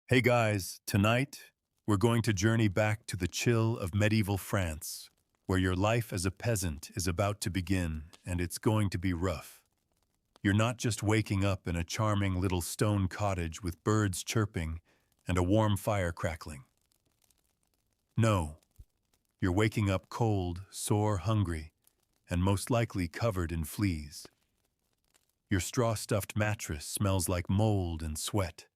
Hey guys, tonight we're going to journey back to the chill of medieval France, where your life as a peasant is about to begin and it's going to be rough. You're not just waking up in a charming little stone cottage with birds chirping and a warm fire crackling. No, you're waking up cold, sore, hungry, and most likely covered in fleas. Your straw-stuffed mattress smells like mold and sweat.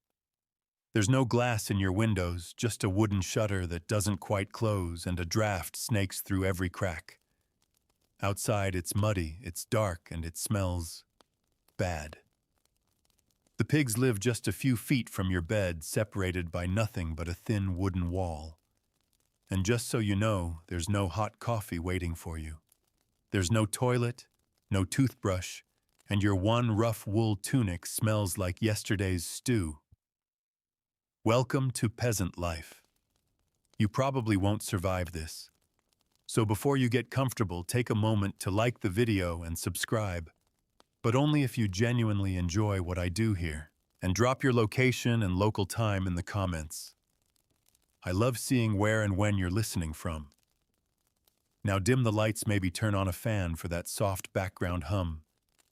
There's no glass in your windows, just a wooden shutter that doesn't quite close and a draft snakes through every crack. Outside it's muddy, it's dark, and it smells bad. The pigs live just a few feet from your bed, separated by nothing but a thin wooden wall. And just so you know, there's no hot coffee waiting for you. There's no toilet, no toothbrush, and your one rough wool tunic smells like yesterday's stew. Welcome to peasant life. You probably won't survive this. So before you get comfortable, take a moment to like the video and subscribe, but only if you genuinely enjoy what I do here. And drop your location and local time in the comments. I love seeing where and when you're listening from. Now dim the lights, maybe turn on a fan for that soft background hum,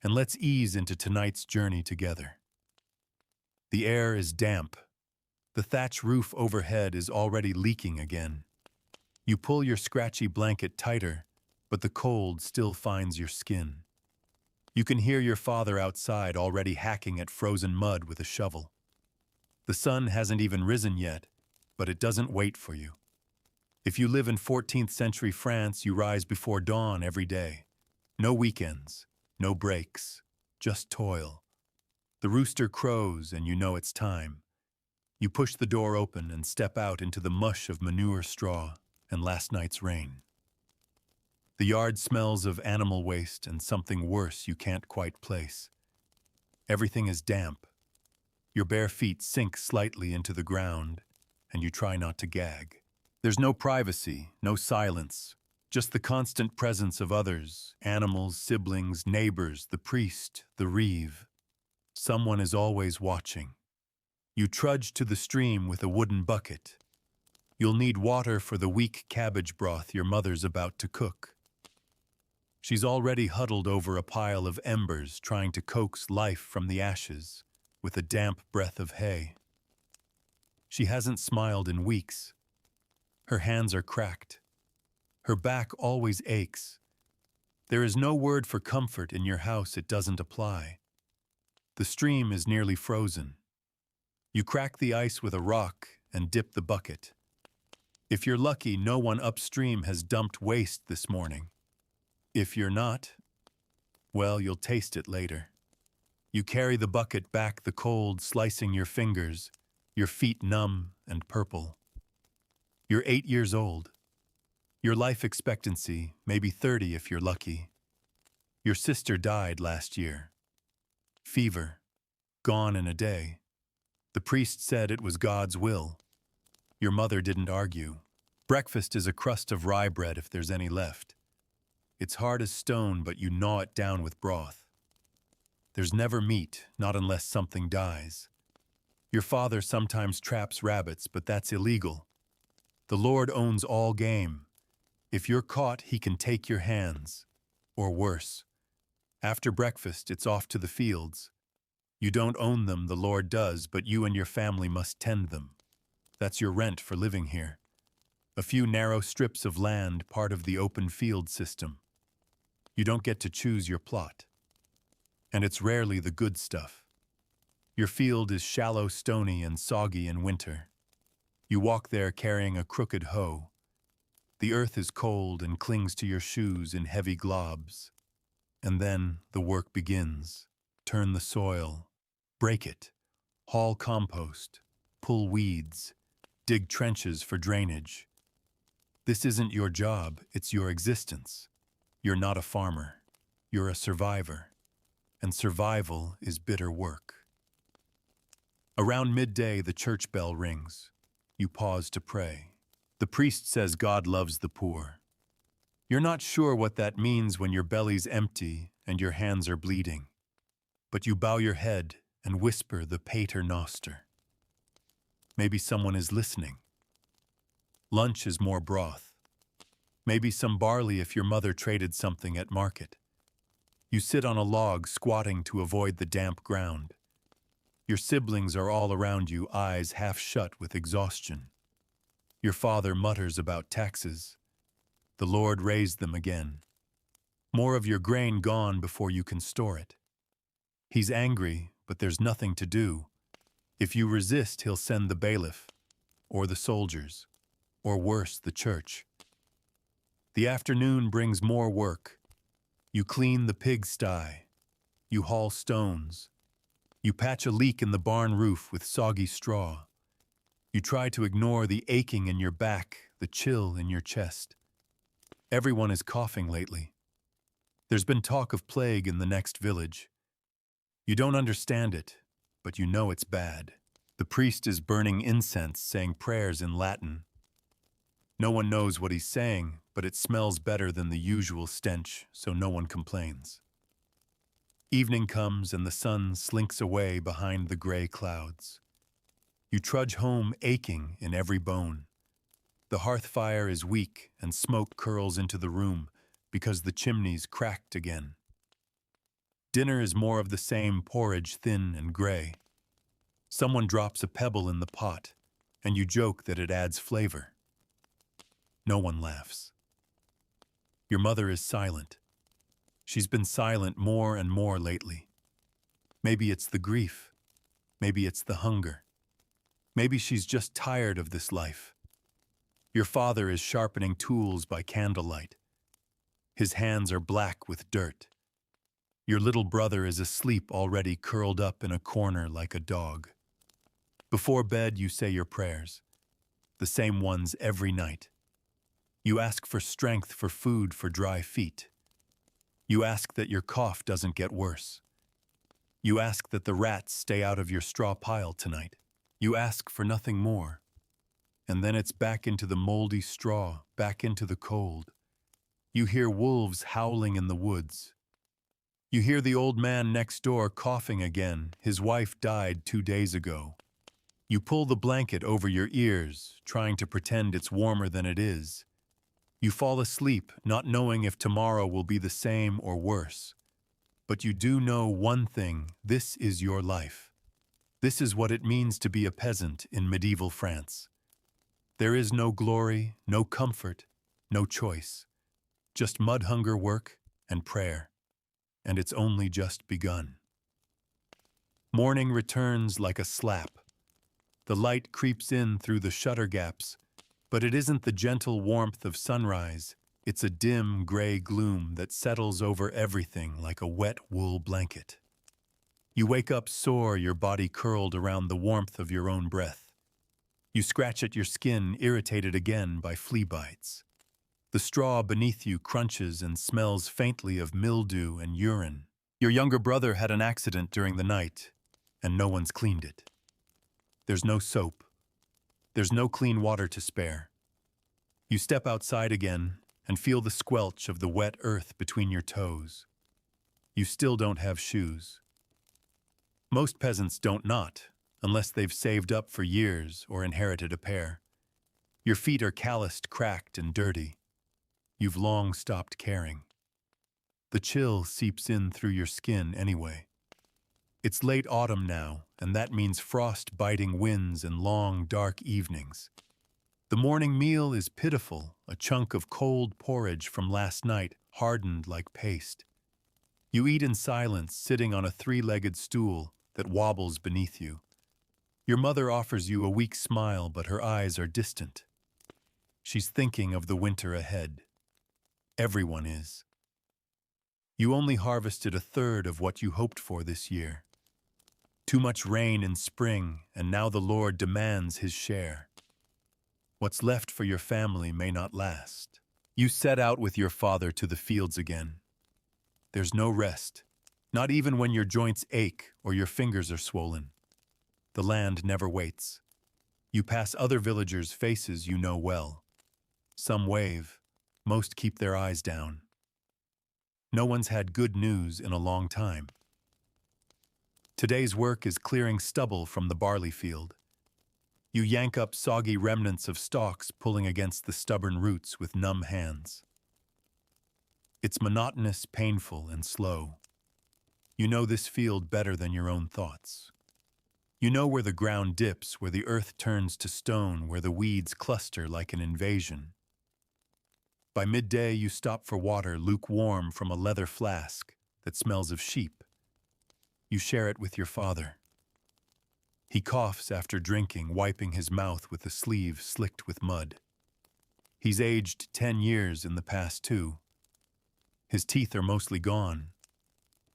and let's ease into tonight's journey together. The air is damp. The thatch roof overhead is already leaking again. You pull your scratchy blanket tighter, but the cold still finds your skin. You can hear your father outside already hacking at frozen mud with a shovel. The sun hasn't even risen yet, but it doesn't wait for you. If you live in 14th century France, you rise before dawn every day. No weekends, no breaks, just toil. The rooster crows and you know it's time. You push the door open and step out into the mush of manure straw and last night's rain. The yard smells of animal waste and something worse you can't quite place. Everything is damp. Your bare feet sink slightly into the ground, and you try not to gag. There's no privacy, no silence, just the constant presence of others, animals, siblings, neighbors, the priest, the reeve. Someone is always watching. You trudge to the stream with a wooden bucket. You'll need water for the weak cabbage broth your mother's about to cook. She's already huddled over a pile of embers, trying to coax life from the ashes with a damp breath of hay. She hasn't smiled in weeks. Her hands are cracked. Her back always aches. There is no word for comfort in your house it doesn't apply. The stream is nearly frozen. You crack the ice with a rock and dip the bucket. If you're lucky, no one upstream has dumped waste this morning. If you're not, well, you'll taste it later. You carry the bucket back, the cold slicing your fingers, your feet numb and purple. You're 8 years old. Your life expectancy, maybe 30 if you're lucky. Your sister died last year. Fever, gone in a day. The priest said it was God's will. Your mother didn't argue. Breakfast is a crust of rye bread if there's any left. It's hard as stone, but you gnaw it down with broth. There's never meat, not unless something dies. Your father sometimes traps rabbits, but that's illegal. The Lord owns all game. If you're caught, he can take your hands. Or worse. After breakfast, it's off to the fields. You don't own them, the Lord does, but you and your family must tend them. That's your rent for living here. A few narrow strips of land, part of the open field system. You don't get to choose your plot. And it's rarely the good stuff. Your field is shallow, stony, and soggy in winter. You walk there carrying a crooked hoe. The earth is cold and clings to your shoes in heavy globs. And then the work begins. Turn the soil, break it, haul compost, pull weeds, dig trenches for drainage. This isn't your job, it's your existence. You're not a farmer, you're a survivor, and survival is bitter work. Around midday, the church bell rings. You pause to pray. The priest says God loves the poor. You're not sure what that means when your belly's empty and your hands are bleeding. But you bow your head and whisper the Pater Noster. Maybe someone is listening. Lunch is more broth. Maybe some barley if your mother traded something at market. You sit on a log, squatting to avoid the damp ground. Your siblings are all around you, eyes half shut with exhaustion. Your father mutters about taxes. The Lord raised them again. More of your grain gone before you can store it. He's angry, but there's nothing to do. If you resist, he'll send the bailiff, or the soldiers, or worse, the church. The afternoon brings more work. You clean the pigsty. You haul stones. You patch a leak in the barn roof with soggy straw. You try to ignore the aching in your back, the chill in your chest. Everyone is coughing lately. There's been talk of plague in the next village. You don't understand it, but you know it's bad. The priest is burning incense, saying prayers in Latin. No one knows what he's saying, but it smells better than the usual stench, so no one complains. Evening comes and the sun slinks away behind the gray clouds. You trudge home aching in every bone. The hearth fire is weak and smoke curls into the room because the chimney's cracked again. Dinner is more of the same porridge, thin and gray. Someone drops a pebble in the pot, and you joke that it adds flavor. No one laughs. Your mother is silent. She's been silent more and more lately. Maybe it's the grief. Maybe it's the hunger. Maybe she's just tired of this life. Your father is sharpening tools by candlelight. His hands are black with dirt. Your little brother is asleep, already curled up in a corner like a dog. Before bed, you say your prayers, the same ones every night. You ask for strength, for food, for dry feet. You ask that your cough doesn't get worse. You ask that the rats stay out of your straw pile tonight. You ask for nothing more. And then it's back into the moldy straw, back into the cold. You hear wolves howling in the woods. You hear the old man next door coughing again. His wife died 2 days ago. You pull the blanket over your ears, trying to pretend it's warmer than it is. You fall asleep, not knowing if tomorrow will be the same or worse. But you do know one thing: this is your life. This is what it means to be a peasant in medieval France. There is no glory, no comfort, no choice. Just mud hunger, work, and prayer. And it's only just begun. Morning returns like a slap. The light creeps in through the shutter gaps, but it isn't the gentle warmth of sunrise. It's a dim gray gloom that settles over everything like a wet wool blanket. You wake up sore, your body curled around the warmth of your own breath. You scratch at your skin, irritated again by flea bites. The straw beneath you crunches and smells faintly of mildew and urine. Your younger brother had an accident during the night, and no one's cleaned it. There's no soap. There's no clean water to spare. You step outside again and feel the squelch of the wet earth between your toes. You still don't have shoes. Most peasants don't not, unless they've saved up for years or inherited a pair. Your feet are calloused, cracked, and dirty. You've long stopped caring. The chill seeps in through your skin anyway. It's late autumn now, and that means frost-biting winds and long, dark evenings. The morning meal is pitiful, a chunk of cold porridge from last night, hardened like paste. You eat in silence, sitting on a 3-legged stool that wobbles beneath you. Your mother offers you a weak smile, but her eyes are distant. She's thinking of the winter ahead. Everyone is. You only harvested a third of what you hoped for this year. Too much rain in spring, and now the Lord demands his share. What's left for your family may not last. You set out with your father to the fields again. There's no rest, not even when your joints ache or your fingers are swollen. The land never waits. You pass other villagers' faces you know well. Some wave, most keep their eyes down. No one's had good news in a long time. Today's work is clearing stubble from the barley field. You yank up soggy remnants of stalks pulling against the stubborn roots with numb hands. It's monotonous, painful, and slow. You know this field better than your own thoughts. You know where the ground dips, where the earth turns to stone, where the weeds cluster like an invasion. By midday, you stop for water lukewarm from a leather flask that smells of sheep. You share it with your father. He coughs after drinking, wiping his mouth with a sleeve slicked with mud. He's aged 10 years in the past, too. His teeth are mostly gone.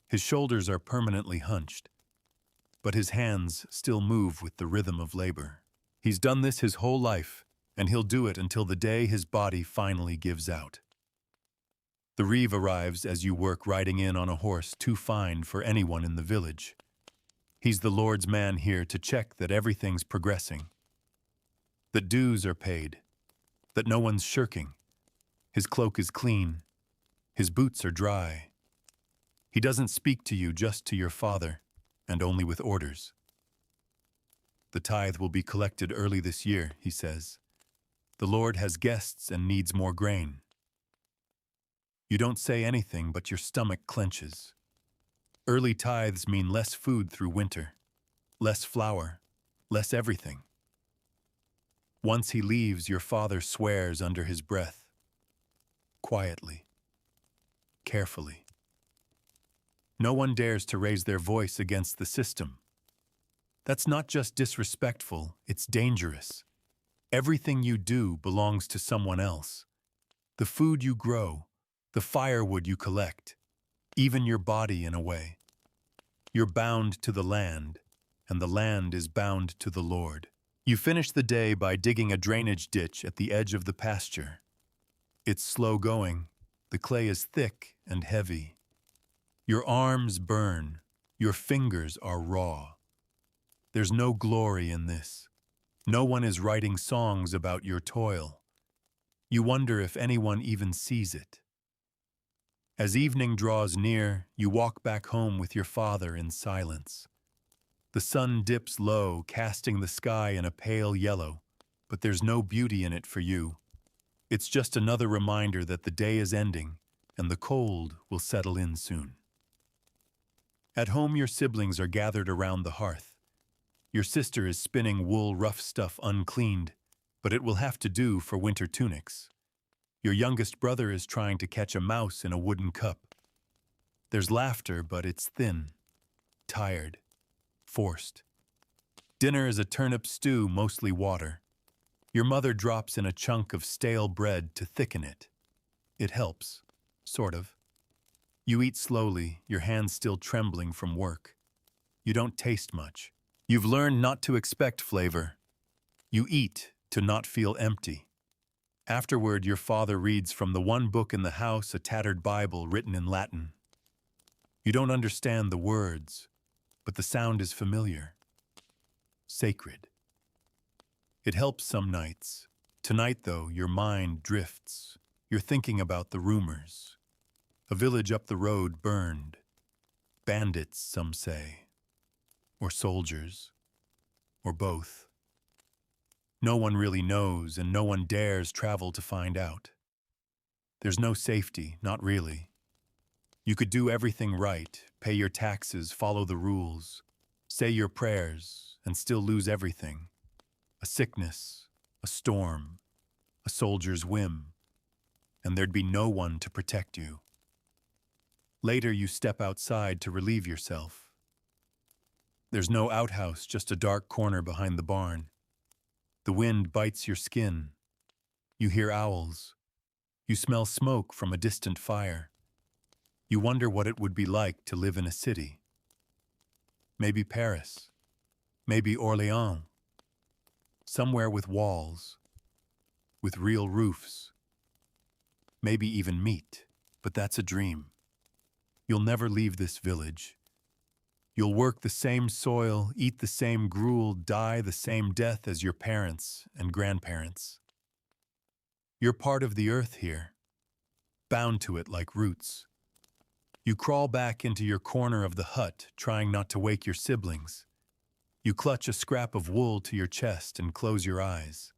His shoulders are permanently hunched, but his hands still move with the rhythm of labor. He's done this his whole life, and he'll do it until the day his body finally gives out. The reeve arrives as you work riding in on a horse too fine for anyone in the village. He's the Lord's man here to check that everything's progressing, that dues are paid, that no one's shirking. His cloak is clean. His boots are dry. He doesn't speak to you, just to your father, and only with orders. The tithe will be collected early this year, he says. The Lord has guests and needs more grain. You don't say anything, but your stomach clenches. Early tithes mean less food through winter, less flour, less everything. Once he leaves, your father swears under his breath, quietly, carefully. No one dares to raise their voice against the system. That's not just disrespectful, it's dangerous. Everything you do belongs to someone else. The food you grow, the firewood you collect, even your body in a way. You're bound to the land, and the land is bound to the Lord. You finish the day by digging a drainage ditch at the edge of the pasture. It's slow going. The clay is thick and heavy. Your arms burn. Your fingers are raw. There's no glory in this. No one is writing songs about your toil. You wonder if anyone even sees it. As evening draws near, you walk back home with your father in silence. The sun dips low, casting the sky in a pale yellow, but there's no beauty in it for you. It's just another reminder that the day is ending, and the cold will settle in soon. At home, your siblings are gathered around the hearth. Your sister is spinning wool rough stuff uncleaned, but it will have to do for winter tunics. Your youngest brother is trying to catch a mouse in a wooden cup. There's laughter, but it's thin, tired, forced. Dinner is a turnip stew, mostly water. Your mother drops in a chunk of stale bread to thicken it. It helps, sort of. You eat slowly, your hands still trembling from work. You don't taste much. You've learned not to expect flavor. You eat to not feel empty. Afterward, your father reads from the one book in the house, a tattered Bible written in Latin. You don't understand the words, but the sound is familiar. Sacred. It helps some nights. Tonight, though, your mind drifts. You're thinking about the rumors. A village up the road burned. Bandits, some say. Or soldiers. Or both. No one really knows, and no one dares travel to find out. There's no safety, not really. You could do everything right, pay your taxes, follow the rules, say your prayers, and still lose everything. A sickness, a storm, a soldier's whim, and there'd be no one to protect you. Later, you step outside to relieve yourself. There's no outhouse, just a dark corner behind the barn. The wind bites your skin. You hear owls. You smell smoke from a distant fire. You wonder what it would be like to live in a city. Maybe Paris. Maybe Orléans. Somewhere with walls. With real roofs. Maybe even meat. But that's a dream. You'll never leave this village. You'll work the same soil, eat the same gruel, die the same death as your parents and grandparents. You're part of the earth here, bound to it like roots. You crawl back into your corner of the hut, trying not to wake your siblings. You clutch a scrap of wool to your chest and close your eyes.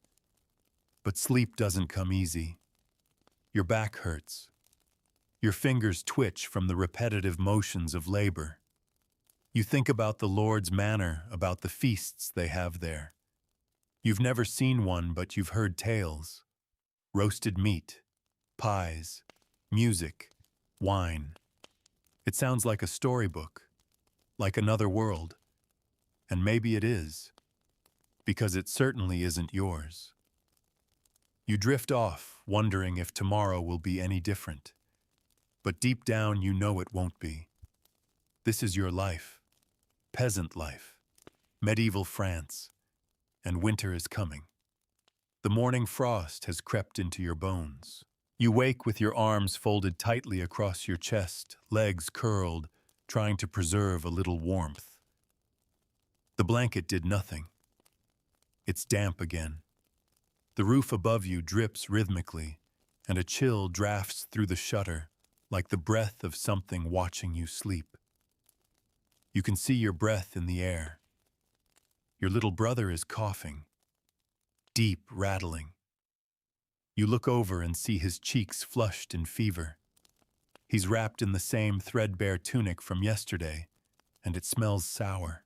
But sleep doesn't come easy. Your back hurts. Your fingers twitch from the repetitive motions of labor. You think about the Lord's manor, about the feasts they have there. You've never seen one, but you've heard tales. Roasted meat, pies, music, wine. It sounds like a storybook, like another world. And maybe it is, because it certainly isn't yours. You drift off, wondering if tomorrow will be any different. But deep down you know it won't be. This is your life, peasant life, medieval France, and winter is coming. The morning frost has crept into your bones. You wake with your arms folded tightly across your chest, legs curled, trying to preserve a little warmth. The blanket did nothing. It's damp again. The roof above you drips rhythmically, and a chill drafts through the shutter, like the breath of something watching you sleep. You can see your breath in the air. Your little brother is coughing, deep rattling. You look over and see his cheeks flushed in fever. He's wrapped in the same threadbare tunic from yesterday, and it smells sour.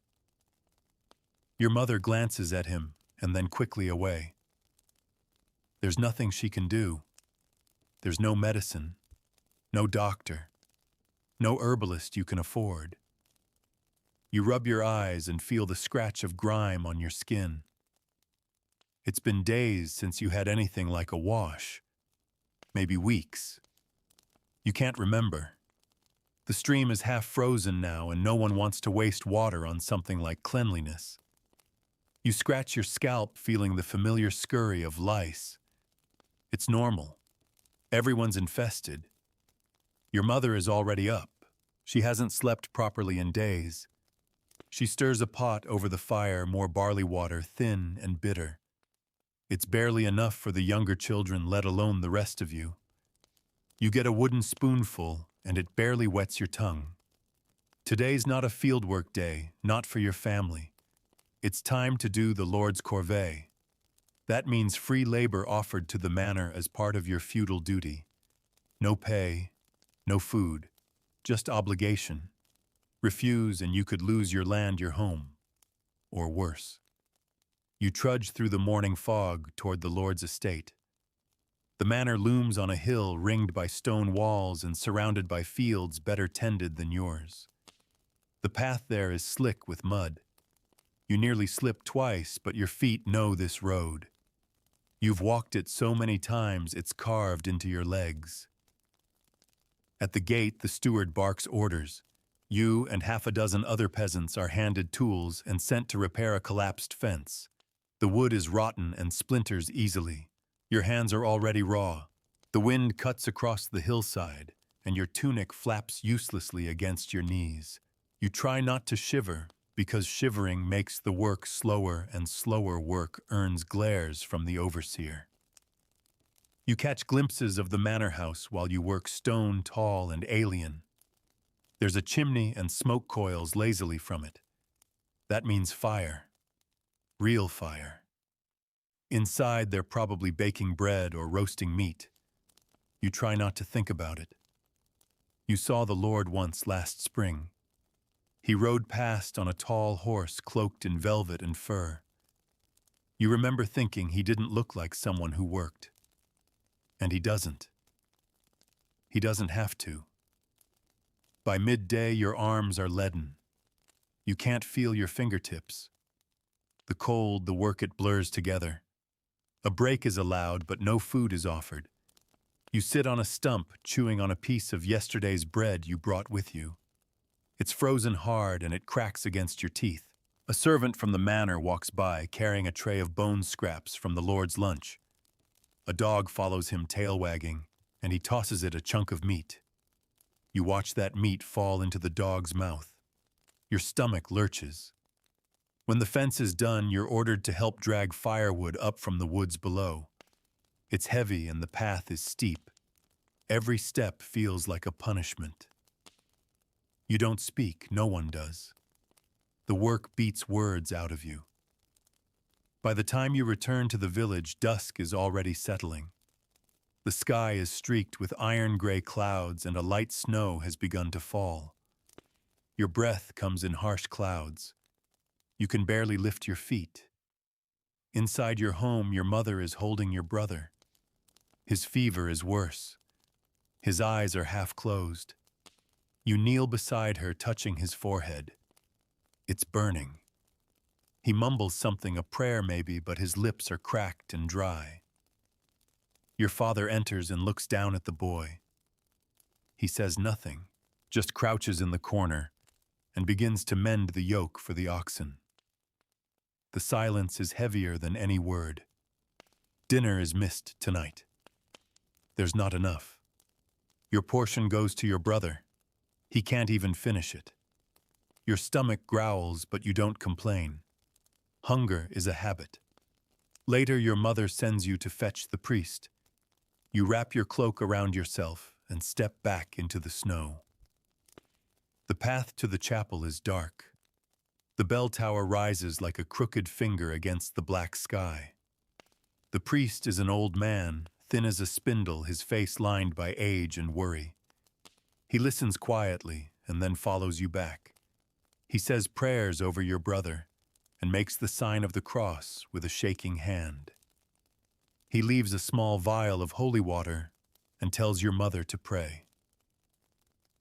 Your mother glances at him and then quickly away. There's nothing she can do. There's no medicine, no doctor, no herbalist you can afford. You rub your eyes and feel the scratch of grime on your skin. It's been days since you had anything like a wash, maybe weeks. You can't remember. The stream is half frozen now and no one wants to waste water on something like cleanliness. You scratch your scalp feeling the familiar scurry of lice. It's normal. Everyone's infested. Your mother is already up. She hasn't slept properly in days. She stirs a pot over the fire, more barley water, thin and bitter. It's barely enough for the younger children, let alone the rest of you. You get a wooden spoonful, and it barely wets your tongue. Today's not a fieldwork day, not for your family. It's time to do the Lord's corvée. That means free labor offered to the manor as part of your feudal duty. No pay, no food, just obligation. Refuse and you could lose your land, your home. Or worse. You trudge through the morning fog toward the Lord's estate. The manor looms on a hill ringed by stone walls and surrounded by fields better tended than yours. The path there is slick with mud. You nearly slip twice, but your feet know this road. You've walked it so many times it's carved into your legs. At the gate, the steward barks orders. You and half a dozen other peasants are handed tools and sent to repair a collapsed fence. The wood is rotten and splinters easily. Your hands are already raw. The wind cuts across the hillside, and your tunic flaps uselessly against your knees. You try not to shiver, because shivering makes the work slower and slower work earns glares from the overseer. You catch glimpses of the manor house while you work stone tall and alien. There's a chimney and smoke coils lazily from it. That means fire. Real fire. Inside, they're probably baking bread or roasting meat. You try not to think about it. You saw the Lord once last spring. He rode past on a tall horse cloaked in velvet and fur. You remember thinking he didn't look like someone who worked. And he doesn't. He doesn't have to. By midday, your arms are leaden. You can't feel your fingertips. The cold, the work, it blurs together. A break is allowed, but no food is offered. You sit on a stump, chewing on a piece of yesterday's bread you brought with you. It's frozen hard and it cracks against your teeth. A servant from the manor walks by, carrying a tray of bone scraps from the Lord's lunch. A dog follows him, tail wagging, and he tosses it a chunk of meat. You watch that meat fall into the dog's mouth. Your stomach lurches. When the fence is done, you're ordered to help drag firewood up from the woods below. It's heavy and the path is steep. Every step feels like a punishment. You don't speak, no one does. The work beats words out of you. By the time you return to the village, dusk is already settling. The sky is streaked with iron-gray clouds and a light snow has begun to fall. Your breath comes in harsh clouds. You can barely lift your feet. Inside your home, your mother is holding your brother. His fever is worse. His eyes are half closed. You kneel beside her, touching his forehead. It's burning. He mumbles something, a prayer maybe, but his lips are cracked and dry. Your father enters and looks down at the boy. He says nothing, just crouches in the corner and begins to mend the yoke for the oxen. The silence is heavier than any word. Dinner is missed tonight. There's not enough. Your portion goes to your brother. He can't even finish it. Your stomach growls, but you don't complain. Hunger is a habit. Later, your mother sends you to fetch the priest. You wrap your cloak around yourself and step back into the snow. The path to the chapel is dark. The bell tower rises like a crooked finger against the black sky. The priest is an old man, thin as a spindle, his face lined by age and worry. He listens quietly and then follows you back. He says prayers over your brother and makes the sign of the cross with a shaking hand. He leaves a small vial of holy water and tells your mother to pray.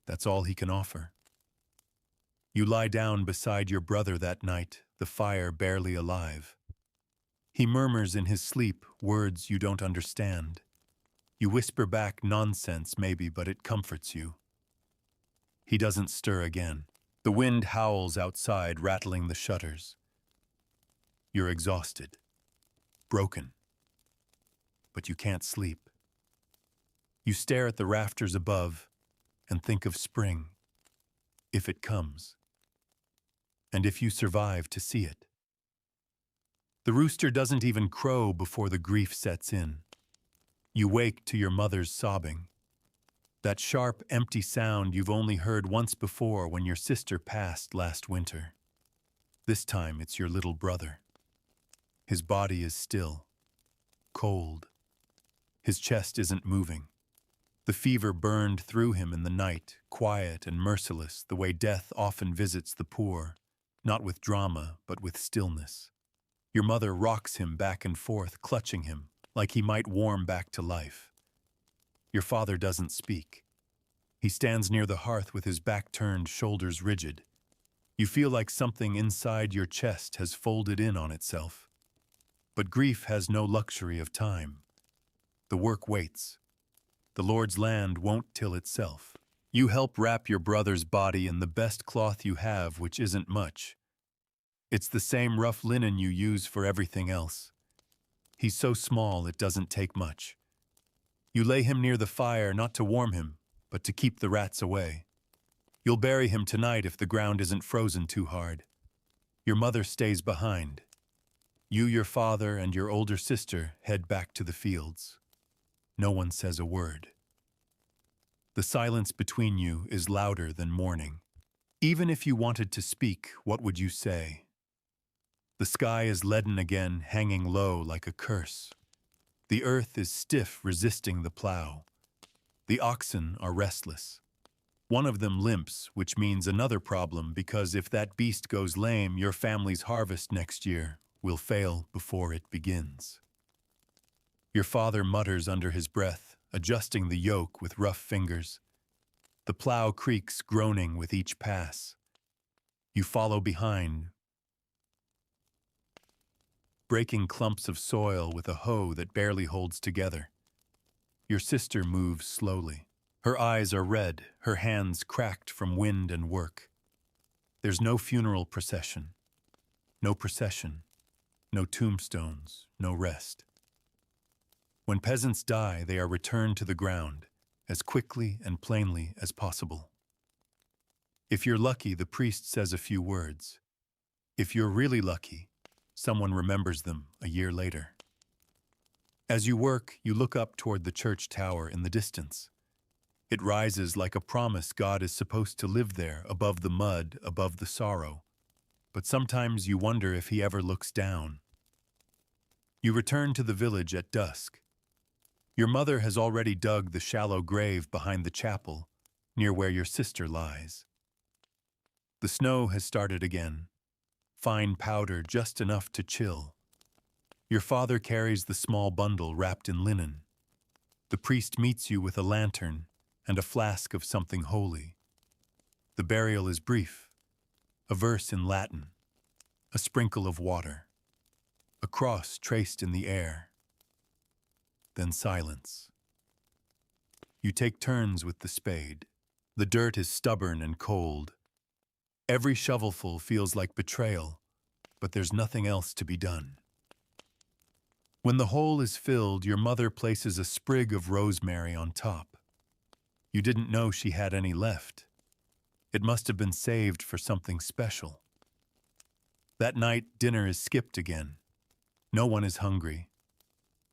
That's all he can offer. You lie down beside your brother that night, the fire barely alive. He murmurs in his sleep words you don't understand. You whisper back nonsense maybe, but it comforts you. He doesn't stir again. The wind howls outside, rattling the shutters. You're exhausted, broken, but you can't sleep. You stare at the rafters above and think of spring, if it comes, and if you survive to see it. The rooster doesn't even crow before the grief sets in. You wake to your mother's sobbing. That sharp, empty sound you've only heard once before when your sister passed last winter. This time it's your little brother. His body is still, cold. His chest isn't moving. The fever burned through him in the night, quiet and merciless, the way death often visits the poor, not with drama, but with stillness. Your mother rocks him back and forth, clutching him, like he might warm back to life. Your father doesn't speak. He stands near the hearth with his back turned, shoulders rigid. You feel like something inside your chest has folded in on itself. But grief has no luxury of time. The work waits. The Lord's land won't till itself. You help wrap your brother's body in the best cloth you have, which isn't much. It's the same rough linen you use for everything else. He's so small it doesn't take much. You lay him near the fire, not to warm him, but to keep the rats away. You'll bury him tonight if the ground isn't frozen too hard. Your mother stays behind. You, your father, and your older sister head back to the fields. No one says a word. The silence between you is louder than mourning. Even if you wanted to speak, what would you say? The sky is leaden again, hanging low like a curse. The earth is stiff, resisting the plow. The oxen are restless. One of them limps, which means another problem, because if that beast goes lame, your family's harvest next year will fail before it begins. Your father mutters under his breath, adjusting the yoke with rough fingers. The plow creaks, groaning with each pass. You follow behind, breaking clumps of soil with a hoe that barely holds together. Your sister moves slowly. Her eyes are red, her hands cracked from wind and work. There's no funeral procession, no tombstones, no rest. When peasants die, they are returned to the ground as quickly and plainly as possible. If you're lucky, the priest says a few words. If you're really lucky, someone remembers them a year later. As you work, you look up toward the church tower in the distance. It rises like a promise God is supposed to live there, above the mud, above the sorrow. but sometimes you wonder if he ever looks down. You return to the village at dusk. Your mother has already dug the shallow grave behind the chapel, near where your sister lies. The snow has started again, fine powder just enough to chill. Your father carries the small bundle wrapped in linen. The priest meets you with a lantern and a flask of something holy. The burial is brief, a verse in Latin, a sprinkle of water, a cross traced in the air. Then silence. You take turns with the spade. The dirt is stubborn and cold. Every shovelful feels like betrayal, but there's nothing else to be done. When the hole is filled, your mother places a sprig of rosemary on top. You didn't know she had any left. It must have been saved for something special. That night, dinner is skipped again. No one is hungry.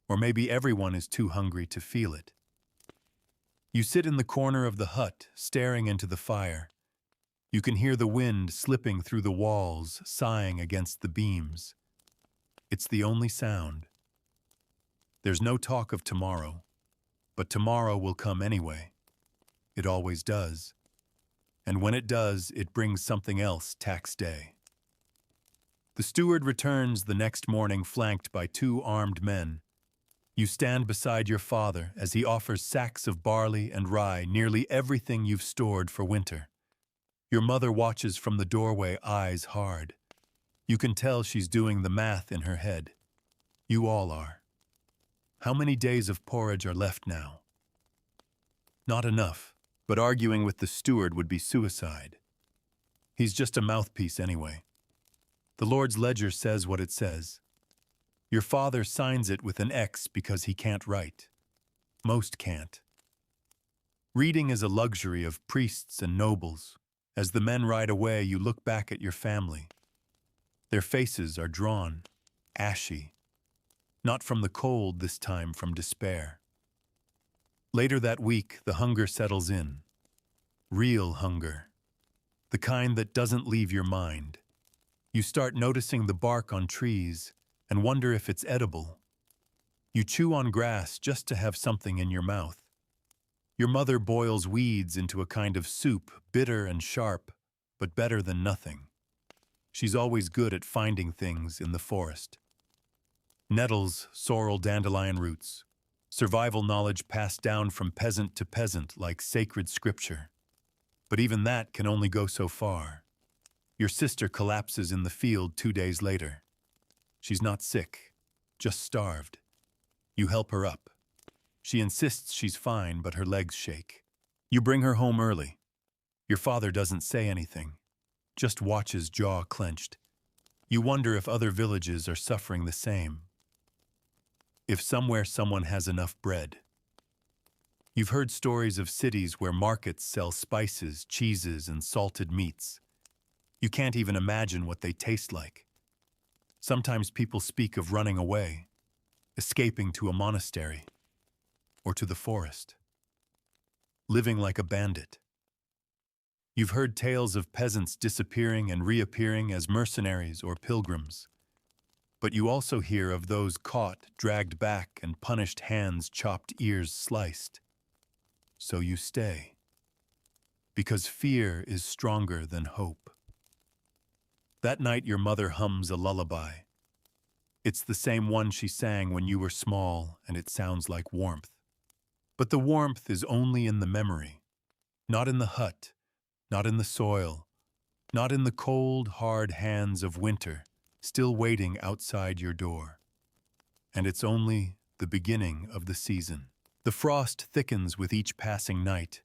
Or maybe everyone is too hungry to feel it. You sit in the corner of the hut, staring into the fire. You can hear the wind slipping through the walls, sighing against the beams. It's the only sound. There's no talk of tomorrow, but tomorrow will come anyway. It always does. And when it does, it brings something else tax day. The steward returns the next morning flanked by 2 armed men. You stand beside your father as he offers sacks of barley and rye, nearly everything you've stored for winter. Your mother watches from the doorway, eyes hard. You can tell she's doing the math in her head. You all are. How many days of porridge are left now? Not enough, but arguing with the steward would be suicide. He's just a mouthpiece anyway. The Lord's ledger says what it says. Your father signs it with an X because he can't write. Most can't. Reading is a luxury of priests and nobles. As the men ride away, you look back at your family. Their faces are drawn, ashy. Not from the cold this time, from despair. Later that week, the hunger settles in. Real hunger. The kind that doesn't leave your mind. You start noticing the bark on trees and wonder if it's edible. You chew on grass just to have something in your mouth. Your mother boils weeds into a kind of soup, bitter and sharp, but better than nothing. She's always good at finding things in the forest. Nettles, sorrel, dandelion roots. Survival knowledge passed down from peasant to peasant like sacred scripture. But even that can only go so far. Your sister collapses in the field 2 days later. She's not sick, just starved. You help her up. She insists she's fine, but her legs shake. You bring her home early. Your father doesn't say anything, just watches, jaw clenched. You wonder if other villages are suffering the same. If somewhere someone has enough bread. You've heard stories of cities where markets sell spices, cheeses, and salted meats. You can't even imagine what they taste like. Sometimes people speak of running away, escaping to a monastery, or to the forest, living like a bandit. You've heard tales of peasants disappearing and reappearing as mercenaries or pilgrims. But you also hear of those caught, dragged back, and punished, hands chopped, ears sliced. So you stay. Because fear is stronger than hope. That night your mother hums a lullaby. It's the same one she sang when you were small, and it sounds like warmth. But the warmth is only in the memory, not in the hut, not in the soil, not in the cold, hard hands of winter, still waiting outside your door. And it's only the beginning of the season. The frost thickens with each passing night,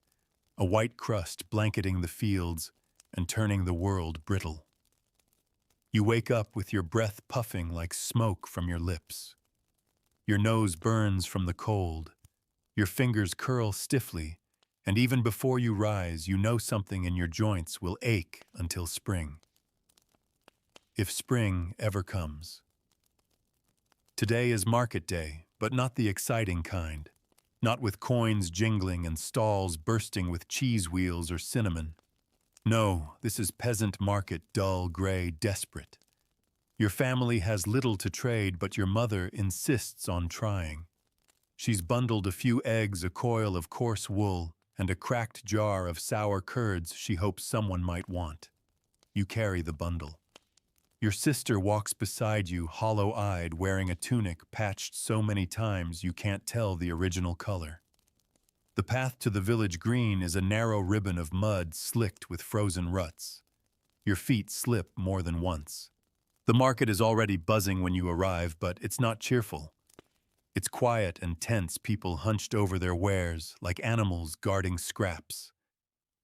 a white crust blanketing the fields and turning the world brittle. You wake up with your breath puffing like smoke from your lips. Your nose burns from the cold. Your fingers curl stiffly, and even before you rise, you know something in your joints will ache until spring. If spring ever comes. Today is market day, but not the exciting kind. Not with coins jingling and stalls bursting with cheese wheels or cinnamon. No, this is peasant market, dull, gray, desperate. Your family has little to trade, but your mother insists on trying. She's bundled a few eggs, a coil of coarse wool, and a cracked jar of sour curds she hopes someone might want. You carry the bundle. Your sister walks beside you, hollow-eyed, wearing a tunic patched so many times you can't tell the original color. The path to the village green is a narrow ribbon of mud slicked with frozen ruts. Your feet slip more than once. The market is already buzzing when you arrive, but it's not cheerful. It's quiet and tense, people hunched over their wares like animals guarding scraps.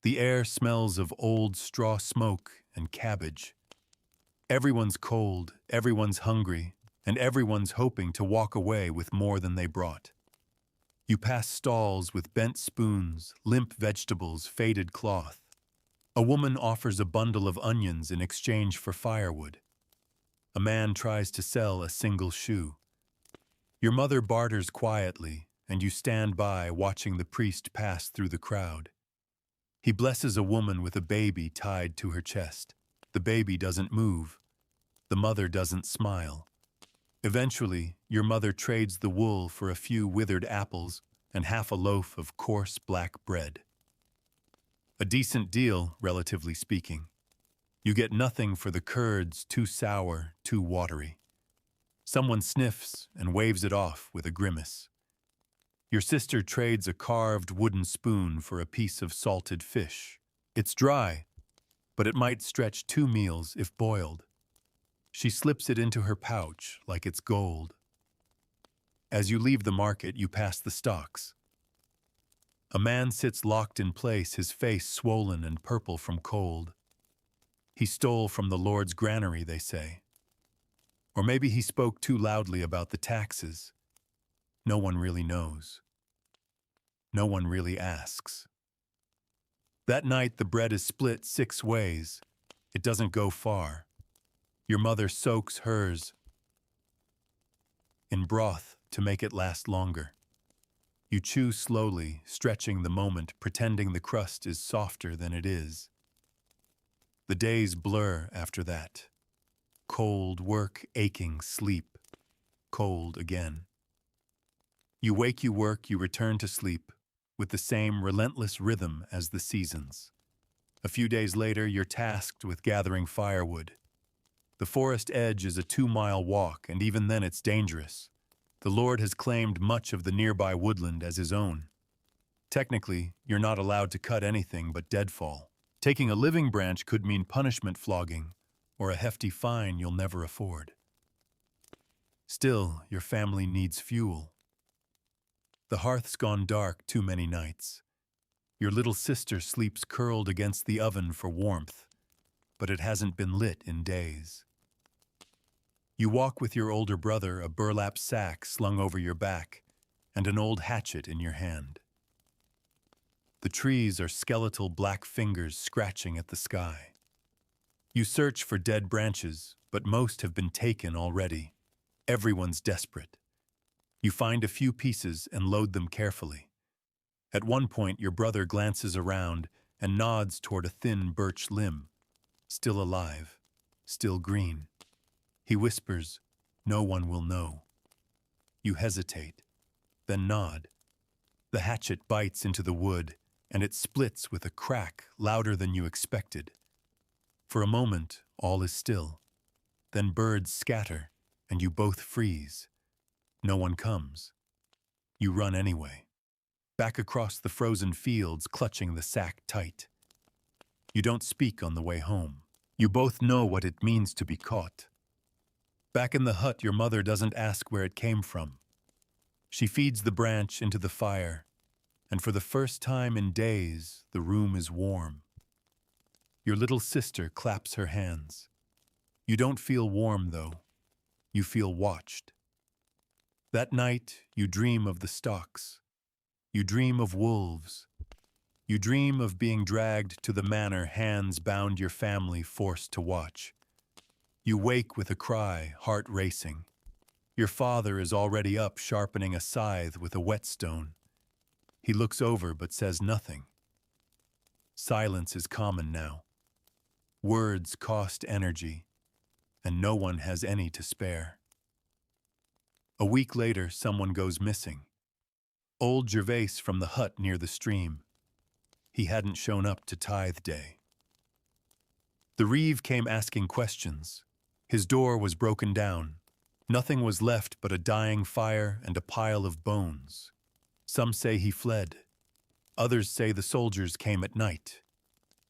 The air smells of old straw smoke and cabbage. Everyone's cold, everyone's hungry, and everyone's hoping to walk away with more than they brought. You pass stalls with bent spoons, limp vegetables, faded cloth. A woman offers a bundle of onions in exchange for firewood. A man tries to sell a single shoe. Your mother barters quietly, and you stand by watching the priest pass through the crowd. He blesses a woman with a baby tied to her chest. The baby doesn't move. The mother doesn't smile. Eventually, your mother trades the wool for a few withered apples and half a loaf of coarse black bread. A decent deal, relatively speaking. You get nothing for the curds, too sour, too watery. Someone sniffs and waves it off with a grimace. Your sister trades a carved wooden spoon for a piece of salted fish. It's dry, but it might stretch 2 meals if boiled. She slips it into her pouch like it's gold. As you leave the market, you pass the stocks. A man sits locked in place, his face swollen and purple from cold. He stole from the Lord's granary, they say. Or maybe he spoke too loudly about the taxes. No one really knows. No one really asks. That night, the bread is split 6 ways. It doesn't go far. Your mother soaks hers in broth to make it last longer. You chew slowly, stretching the moment, pretending the crust is softer than it is. The days blur after that. Cold, work, aching, sleep. Cold again. You wake, you work, you return to sleep, with the same relentless rhythm as the seasons. A few days later, you're tasked with gathering firewood. The forest edge is a 2-mile walk, and even then it's dangerous. The Lord has claimed much of the nearby woodland as his own. Technically, you're not allowed to cut anything but deadfall. Taking a living branch could mean punishment, flogging, or a hefty fine you'll never afford. Still, your family needs fuel. The hearth's gone dark too many nights. Your little sister sleeps curled against the oven for warmth, but it hasn't been lit in days. You walk with your older brother, a burlap sack slung over your back, and an old hatchet in your hand. The trees are skeletal black fingers scratching at the sky. You search for dead branches, but most have been taken already. Everyone's desperate. You find a few pieces and load them carefully. At one point, your brother glances around and nods toward a thin birch limb, still alive, still green. He whispers, "No one will know." You hesitate, then nod. The hatchet bites into the wood, and it splits with a crack louder than you expected. For a moment, all is still. Then birds scatter, and you both freeze. No one comes. You run anyway. Back across the frozen fields, clutching the sack tight. You don't speak on the way home. You both know what it means to be caught. Back in the hut, your mother doesn't ask where it came from. She feeds the branch into the fire, and for the first time in days, the room is warm. Your little sister claps her hands. You don't feel warm, though. You feel watched. That night, you dream of the stalks. You dream of wolves. You dream of being dragged to the manor, hands bound, your family forced to watch. You wake with a cry, heart racing. Your father is already up, sharpening a scythe with a whetstone. He looks over but says nothing. Silence is common now. Words cost energy, and no one has any to spare. A week later, someone goes missing. Old Gervais from the hut near the stream. He hadn't shown up to tithe day. The reeve came asking questions. His door was broken down. Nothing was left but a dying fire and a pile of bones. Some say he fled. Others say the soldiers came at night.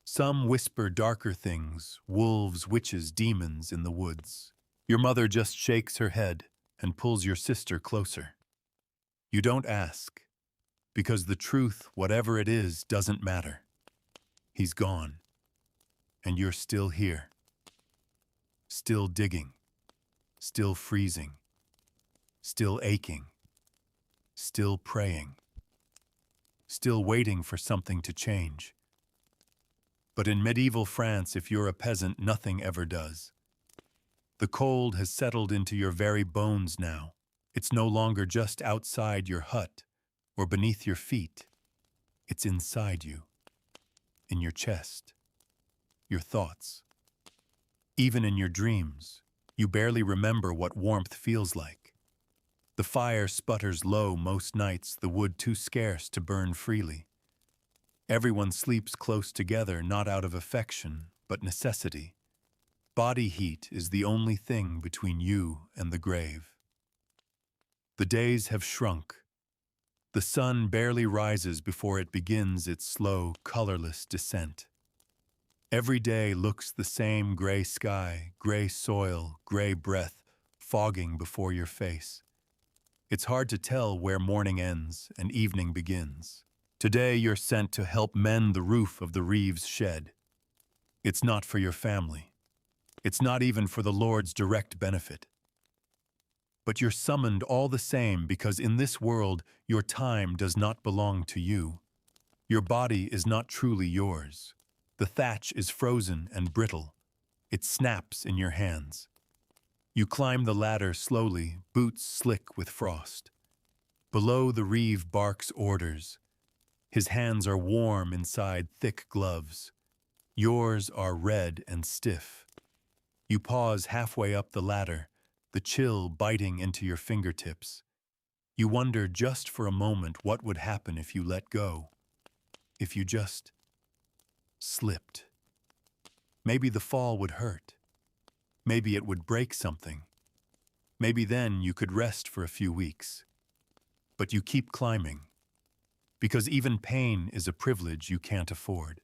Some whisper darker things, wolves, witches, demons in the woods. Your mother just shakes her head and pulls your sister closer. You don't ask, because the truth, whatever it is, doesn't matter. He's gone, and you're still here. Still digging, still freezing, still aching, still praying, still waiting for something to change. But in medieval France, if you're a peasant, nothing ever does. The cold has settled into your very bones now. It's no longer just outside your hut or beneath your feet. It's inside you, in your chest, your thoughts. Even in your dreams, you barely remember what warmth feels like. The fire sputters low most nights, the wood too scarce to burn freely. Everyone sleeps close together, not out of affection, but necessity. Body heat is the only thing between you and the grave. The days have shrunk. The sun barely rises before it begins its slow, colorless descent. Every day looks the same: gray sky, gray soil, gray breath, fogging before your face. It's hard to tell where morning ends and evening begins. Today you're sent to help mend the roof of the reeve's shed. It's not for your family. It's not even for the Lord's direct benefit. But you're summoned all the same, because in this world your time does not belong to you. Your body is not truly yours. The thatch is frozen and brittle. It snaps in your hands. You climb the ladder slowly, boots slick with frost. Below, the reeve barks orders. His hands are warm inside thick gloves. Yours are red and stiff. You pause halfway up the ladder, the chill biting into your fingertips. You wonder just for a moment what would happen if you let go. If you just slipped. Maybe the fall would hurt. Maybe it would break something. Maybe then you could rest for a few weeks. But you keep climbing, because even pain is a privilege you can't afford.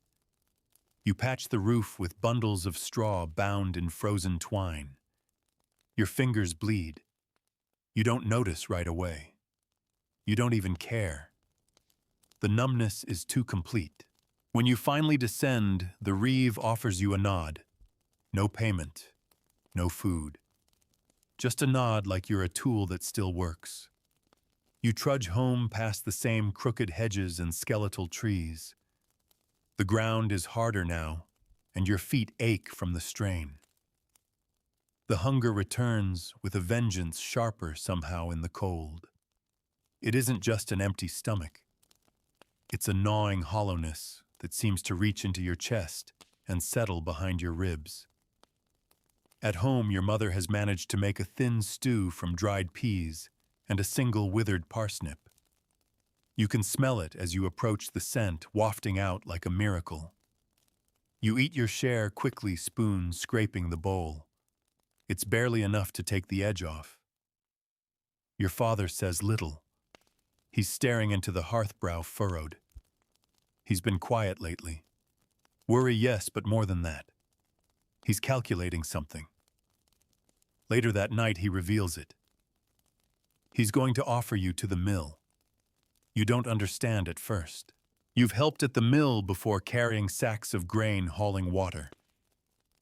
You patch the roof with bundles of straw bound in frozen twine. Your fingers bleed. You don't notice right away. You don't even care. The numbness is too complete. When you finally descend, the reeve offers you a nod. No payment, no food. Just a nod, like you're a tool that still works. You trudge home past the same crooked hedges and skeletal trees. The ground is harder now, and your feet ache from the strain. The hunger returns with a vengeance sharper somehow in the cold. It isn't just an empty stomach. It's a gnawing hollowness that seems to reach into your chest and settle behind your ribs. At home, your mother has managed to make a thin stew from dried peas and a single withered parsnip. You can smell it as you approach, the scent wafting out like a miracle. You eat your share quickly, spoon scraping the bowl. It's barely enough to take the edge off. Your father says little. He's staring into the hearth, brow furrowed. He's been quiet lately. Worry, yes, but more than that. He's calculating something. Later that night, he reveals it. He's going to offer you to the mill. You don't understand at first. You've helped at the mill before, carrying sacks of grain, hauling water.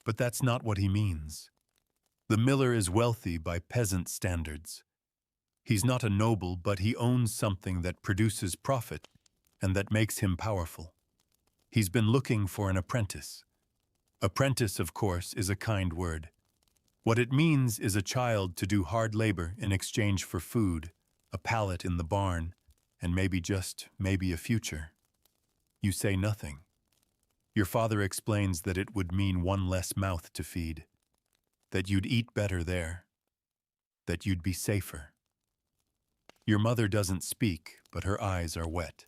But that's not what he means. The miller is wealthy by peasant standards. He's not a noble, but he owns something that produces profit and that makes him powerful. He's been looking for an apprentice. Apprentice, of course, is a kind word. What it means is a child to do hard labor in exchange for food, a pallet in the barn, and maybe a future. You say nothing. Your father explains that it would mean one less mouth to feed, that you'd eat better there, that you'd be safer. Your mother doesn't speak, but her eyes are wet.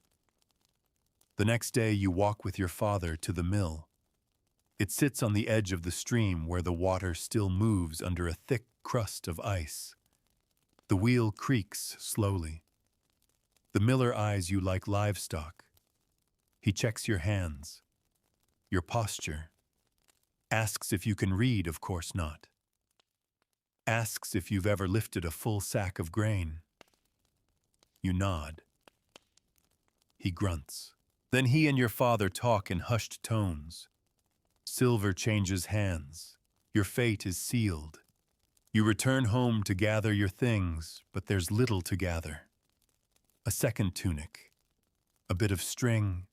The next day you walk with your father to the mill. It sits on the edge of the stream where the water still moves under a thick crust of ice. The wheel creaks slowly. The miller eyes you like livestock. He checks your hands, your posture, asks if you can read, of course not. Asks if you've ever lifted a full sack of grain. You nod. He grunts. Then he and your father talk in hushed tones. Silver changes hands. Your fate is sealed. You return home to gather your things, but there's little to gather. A second tunic, a bit of string,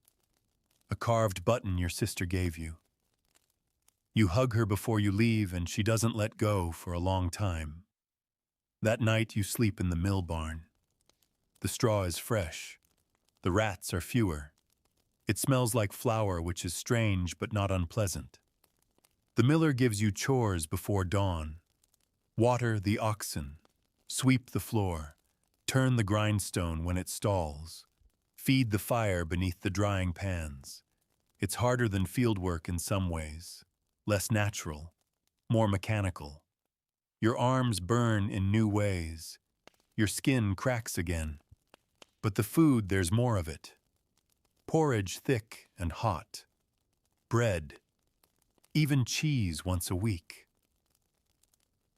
a carved button your sister gave you. You hug her before you leave, and she doesn't let go for a long time. That night you sleep in the mill barn. The straw is fresh. The rats are fewer. It smells like flour, which is strange but not unpleasant. The miller gives you chores before dawn. Water the oxen, sweep the floor, turn the grindstone when it stalls, feed the fire beneath the drying pans. It's harder than field work in some ways, less natural, more mechanical. Your arms burn in new ways. Your skin cracks again. But the food, there's more of it. Porridge thick and hot. Bread. Even cheese once a week.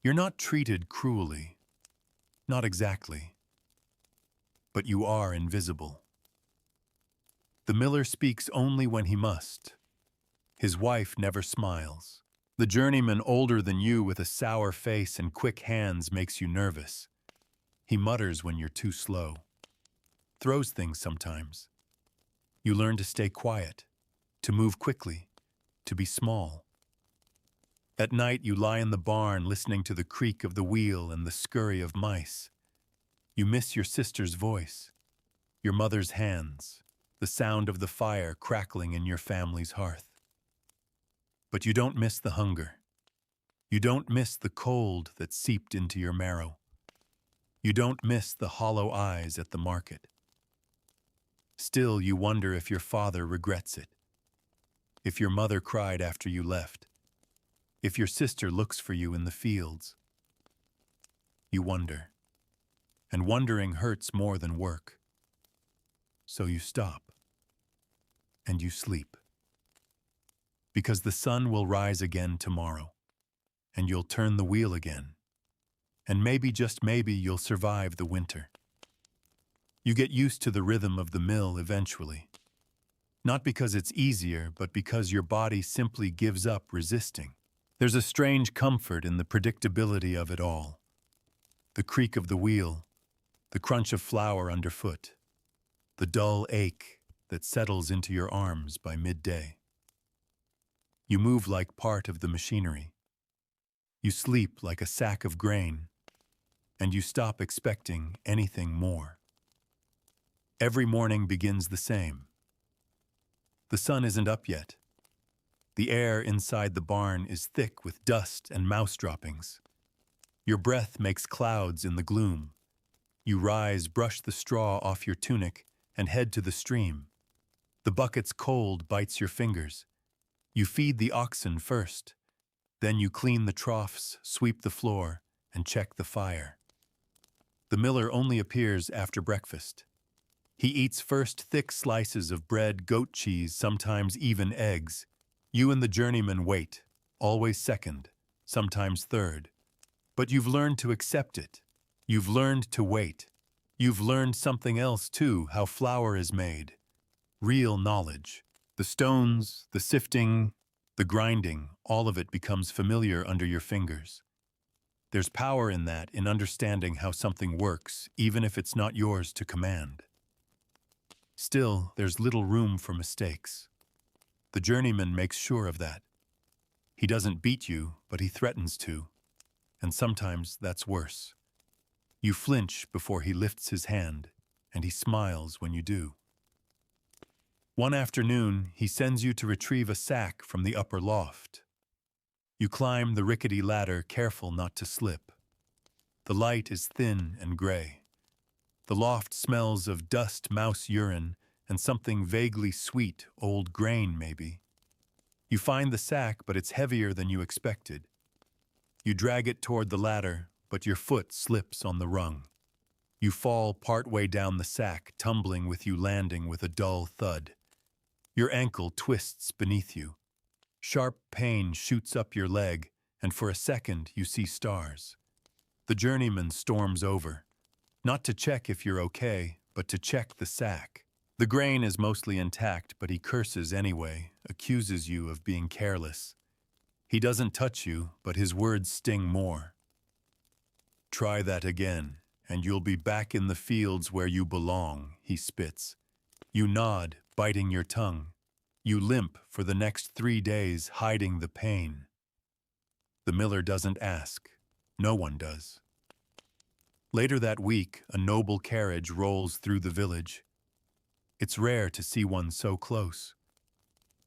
You're not treated cruelly. Not exactly. But you are invisible. The miller speaks only when he must. His wife never smiles. The journeyman older than you with a sour face and quick hands makes you nervous. He mutters when you're too slow. Throws things sometimes. You learn to stay quiet, to move quickly, to be small. At night you lie in the barn listening to the creak of the wheel and the scurry of mice. You miss your sister's voice, your mother's hands, the sound of the fire crackling in your family's hearth. But you don't miss the hunger. You don't miss the cold that seeped into your marrow. You don't miss the hollow eyes at the market. Still, you wonder if your father regrets it. If your mother cried after you left. If your sister looks for you in the fields. You wonder. And wondering hurts more than work. So you stop. And you sleep. Because the sun will rise again tomorrow. And you'll turn the wheel again. And maybe, just maybe, you'll survive the winter. You get used to the rhythm of the mill eventually. Not because it's easier, but because your body simply gives up resisting. There's a strange comfort in the predictability of it all. The creak of the wheel, the crunch of flour underfoot, the dull ache that settles into your arms by midday. You move like part of the machinery. You sleep like a sack of grain, and you stop expecting anything more. Every morning begins the same. The sun isn't up yet. The air inside the barn is thick with dust and mouse droppings. Your breath makes clouds in the gloom. You rise, brush the straw off your tunic, and head to the stream. The bucket's cold bites your fingers. You feed the oxen first. Then you clean the troughs, sweep the floor, and check the fire. The miller only appears after breakfast. He eats first thick slices of bread, goat cheese, sometimes even eggs. You and the journeyman wait, always second, sometimes third. But you've learned to accept it. You've learned to wait. You've learned something else too, how flour is made. Real knowledge. The stones, the sifting, the grinding, all of it becomes familiar under your fingers. There's power in that, in understanding how something works, even if it's not yours to command. Still, there's little room for mistakes. The journeyman makes sure of that. He doesn't beat you, but he threatens to. And sometimes that's worse. You flinch before he lifts his hand, and he smiles when you do. One afternoon, he sends you to retrieve a sack from the upper loft. You climb the rickety ladder, careful not to slip. The light is thin and gray. The loft smells of dust, mouse urine, and something vaguely sweet, old grain maybe. You find the sack, but it's heavier than you expected. You drag it toward the ladder, but your foot slips on the rung. You fall partway down the sack, tumbling with you landing with a dull thud. Your ankle twists beneath you. Sharp pain shoots up your leg, and for a second you see stars. The journeyman storms over, not to check if you're okay, but to check the sack. The grain is mostly intact, but he curses anyway, accuses you of being careless. He doesn't touch you, but his words sting more. Try that again, and you'll be back in the fields where you belong, he spits. You nod, biting your tongue. You limp for the next 3 days, hiding the pain. The miller doesn't ask. No one does. Later that week, a noble carriage rolls through the village. It's rare to see one so close.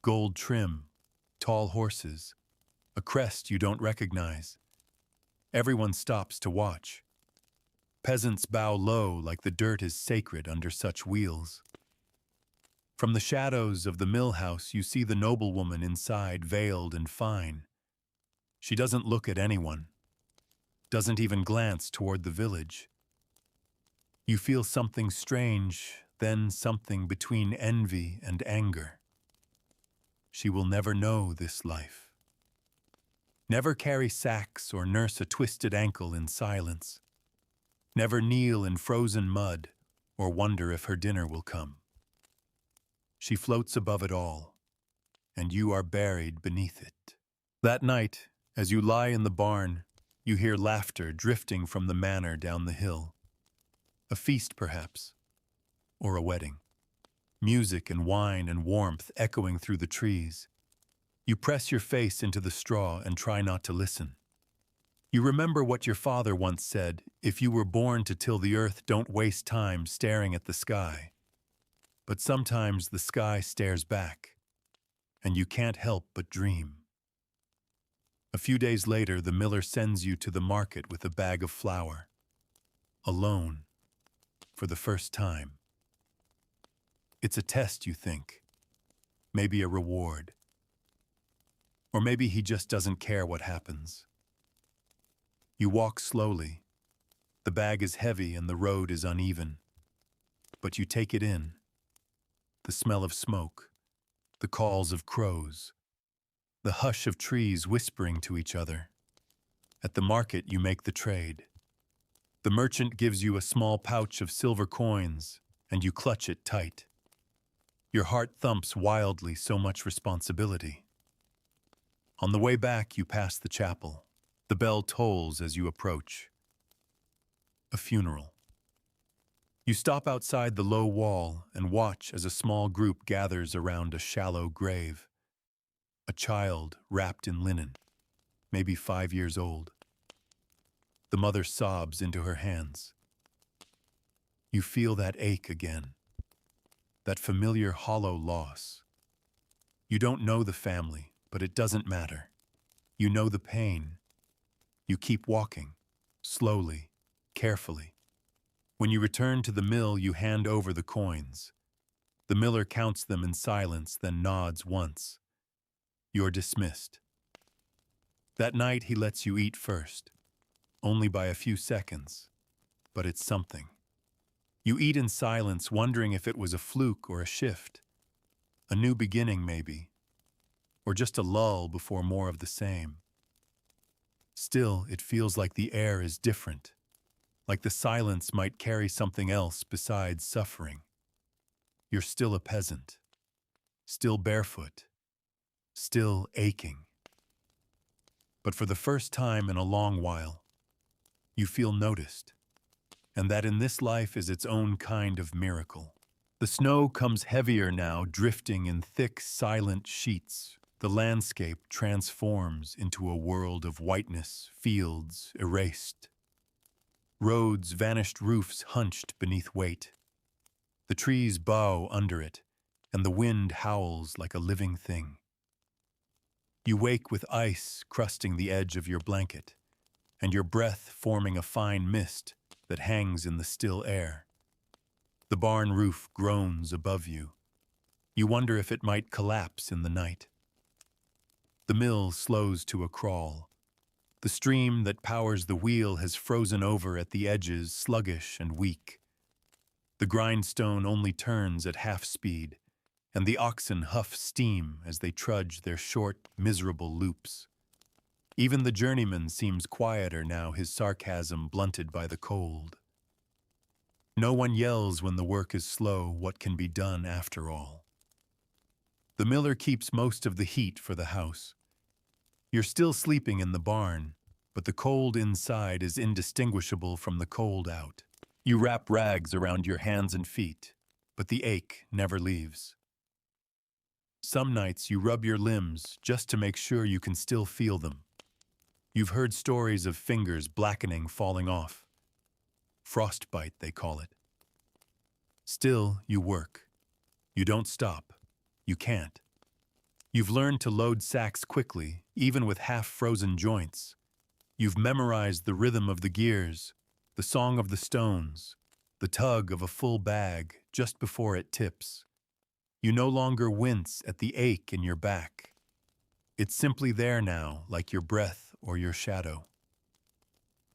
Gold trim, tall horses, a crest you don't recognize. Everyone stops to watch. Peasants bow low like the dirt is sacred under such wheels. From the shadows of the mill house, you see the noblewoman inside, veiled and fine. She doesn't look at anyone, doesn't even glance toward the village. You feel something strange, then something between envy and anger. She will never know this life. Never carry sacks or nurse a twisted ankle in silence. Never kneel in frozen mud or wonder if her dinner will come. She floats above it all, and you are buried beneath it. That night, as you lie in the barn, you hear laughter drifting from the manor down the hill. A feast, perhaps, or a wedding. Music and wine and warmth echoing through the trees. You press your face into the straw and try not to listen. You remember what your father once said, if you were born to till the earth, don't waste time staring at the sky. But sometimes the sky stares back, and you can't help but dream. A few days later, the miller sends you to the market with a bag of flour. Alone, for the first time. It's a test, you think. Maybe a reward. Or maybe he just doesn't care what happens. You walk slowly. The bag is heavy and the road is uneven. But you take it in. The smell of smoke, the calls of crows, the hush of trees whispering to each other. At the market, you make the trade. The merchant gives you a small pouch of silver coins, and you clutch it tight. Your heart thumps wildly, so much responsibility. On the way back, you pass the chapel. The bell tolls as you approach. A funeral. You stop outside the low wall and watch as a small group gathers around a shallow grave. A child wrapped in linen, maybe 5 years old. The mother sobs into her hands. You feel that ache again, that familiar hollow loss. You don't know the family, but it doesn't matter. You know the pain. You keep walking, slowly, carefully. When you return to the mill, you hand over the coins. The miller counts them in silence, then nods once. You're dismissed. That night, he lets you eat first, only by a few seconds, but it's something. You eat in silence, wondering if it was a fluke or a shift, a new beginning maybe, or just a lull before more of the same. Still, it feels like the air is different, like the silence might carry something else besides suffering. You're still a peasant, still barefoot, still aching. But for the first time in a long while, you feel noticed, and that in this life is its own kind of miracle. The snow comes heavier now, drifting in thick, silent sheets. The landscape transforms into a world of whiteness, fields erased. Roads, vanished roofs hunched beneath weight. The trees bow under it, and the wind howls like a living thing. You wake with ice crusting the edge of your blanket, and your breath forming a fine mist that hangs in the still air. The barn roof groans above you. You wonder if it might collapse in the night. The mill slows to a crawl. The stream that powers the wheel has frozen over at the edges, sluggish and weak. The grindstone only turns at half speed, and the oxen huff steam as they trudge their short, miserable loops. Even the journeyman seems quieter now, his sarcasm blunted by the cold. No one yells when the work is slow, what can be done after all. The miller keeps most of the heat for the house. You're still sleeping in the barn, but the cold inside is indistinguishable from the cold out. You wrap rags around your hands and feet, but the ache never leaves. Some nights you rub your limbs just to make sure you can still feel them. You've heard stories of fingers blackening, falling off. Frostbite, they call it. Still, you work. You don't stop. You can't. You've learned to load sacks quickly, even with half-frozen joints. You've memorized the rhythm of the gears, the song of the stones, the tug of a full bag just before it tips. You no longer wince at the ache in your back. It's simply there now, like your breath or your shadow.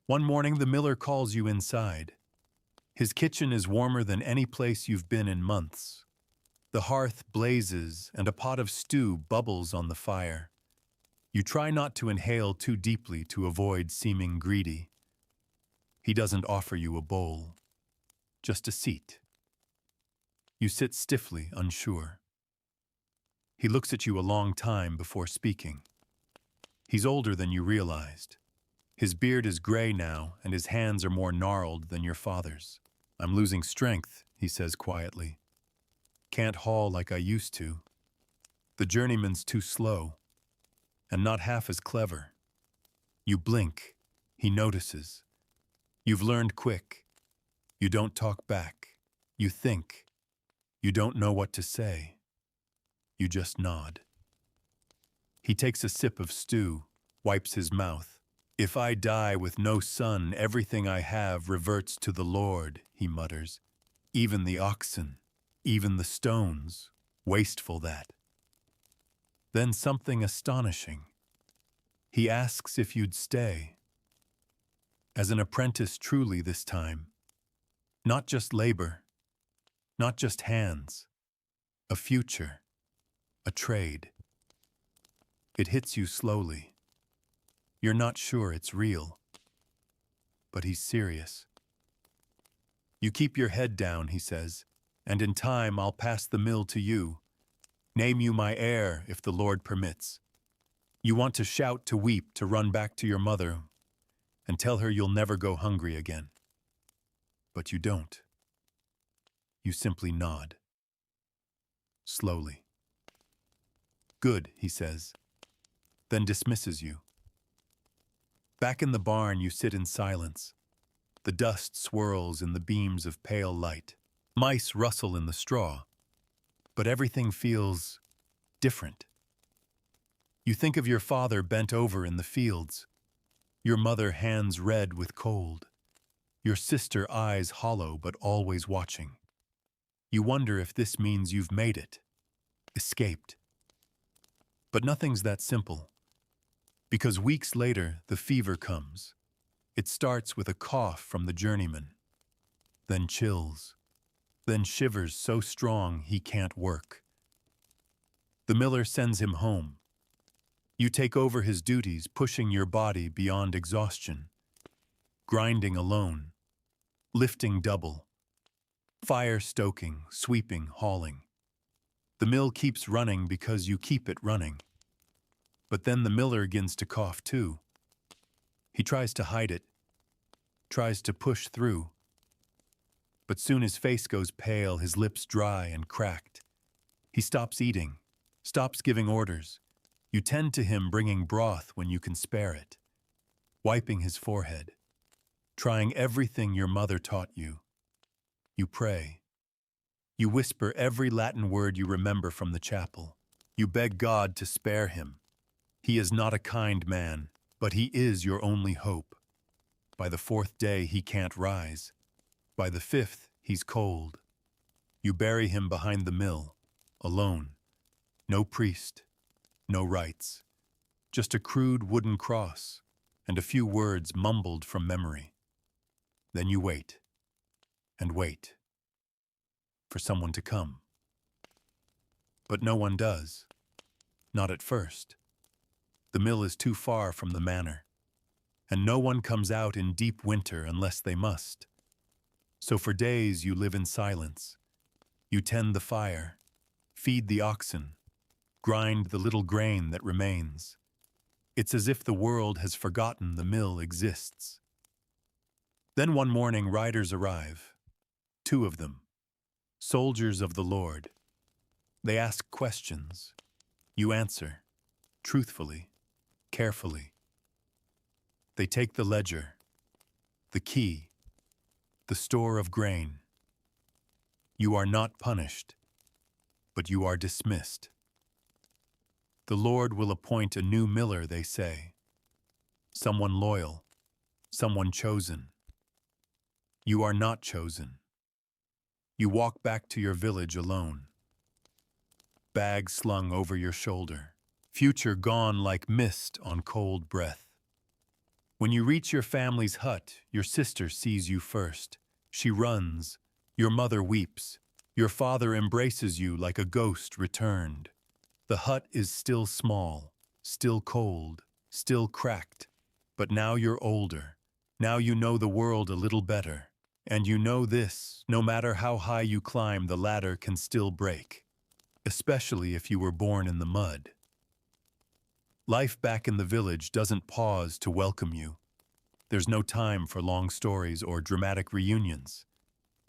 One morning, the miller calls you inside. His kitchen is warmer than any place you've been in months. The hearth blazes and a pot of stew bubbles on the fire. You try not to inhale too deeply to avoid seeming greedy. He doesn't offer you a bowl, just a seat. You sit stiffly, unsure. He looks at you a long time before speaking. He's older than you realized. His beard is gray now, and his hands are more gnarled than your father's. "I'm losing strength," he says quietly. "Can't haul like I used to. The journeyman's too slow, and not half as clever." You blink. He notices. You've learned quick. You don't talk back. You think. You don't know what to say. You just nod. He takes a sip of stew, wipes his mouth. "If I die with no son, everything I have reverts to the Lord," he mutters. "Even the oxen, even the stones, wasteful that." Then something astonishing. He asks if you'd stay. As an apprentice truly this time. Not just labor, not just hands, a future, a trade. It hits you slowly. You're not sure it's real. But he's serious. "You keep your head down," he says, "and in time I'll pass the mill to you. Name you my heir if the Lord permits. You want to shout, to weep, to run back to your mother and tell her you'll never go hungry again. But you don't. You simply nod. Slowly. "Good," he says, then dismisses you. Back in the barn, you sit in silence. The dust swirls in the beams of pale light. Mice rustle in the straw, but everything feels different. You think of your father bent over in the fields, your mother hands red with cold, your sister eyes hollow but always watching. You wonder if this means you've made it, escaped. But nothing's that simple, because weeks later the fever comes. It starts with a cough from the journeyman, then chills, then shivers so strong he can't work. The miller sends him home. You take over his duties, pushing your body beyond exhaustion, grinding alone, lifting double, fire stoking, sweeping, hauling. The mill keeps running because you keep it running. But then the miller begins to cough too. He tries to hide it, tries to push through. But soon his face goes pale, his lips dry and cracked. He stops eating, stops giving orders. You tend to him, bringing broth when you can spare it, wiping his forehead, trying everything your mother taught you. You pray. You whisper every Latin word you remember from the chapel. You beg God to spare him. He is not a kind man, but he is your only hope. By the fourth day he can't rise. By the fifth he's cold. You bury him behind the mill, alone. No priest, no rites. Just a crude wooden cross and a few words mumbled from memory. Then you wait and wait for someone to come. But no one does. Not at first. The mill is too far from the manor, and no one comes out in deep winter unless they must. So for days you live in silence. You tend the fire, feed the oxen, grind the little grain that remains. It's as if the world has forgotten the mill exists. Then one morning riders arrive, 2 of them, soldiers of the Lord. They ask questions. You answer, truthfully, carefully. They take the ledger, the key, the store of grain. You are not punished, but you are dismissed. The Lord will appoint a new miller, they say. Someone loyal, someone chosen. You are not chosen. You walk back to your village alone. Bag slung over your shoulder, future gone like mist on cold breath. When you reach your family's hut, your sister sees you first. She runs. Your mother weeps. Your father embraces you like a ghost returned. The hut is still small, still cold, still cracked. But now you're older. Now you know the world a little better. And you know this, no matter how high you climb, the ladder can still break. Especially if you were born in the mud. Life back in the village doesn't pause to welcome you. There's no time for long stories or dramatic reunions.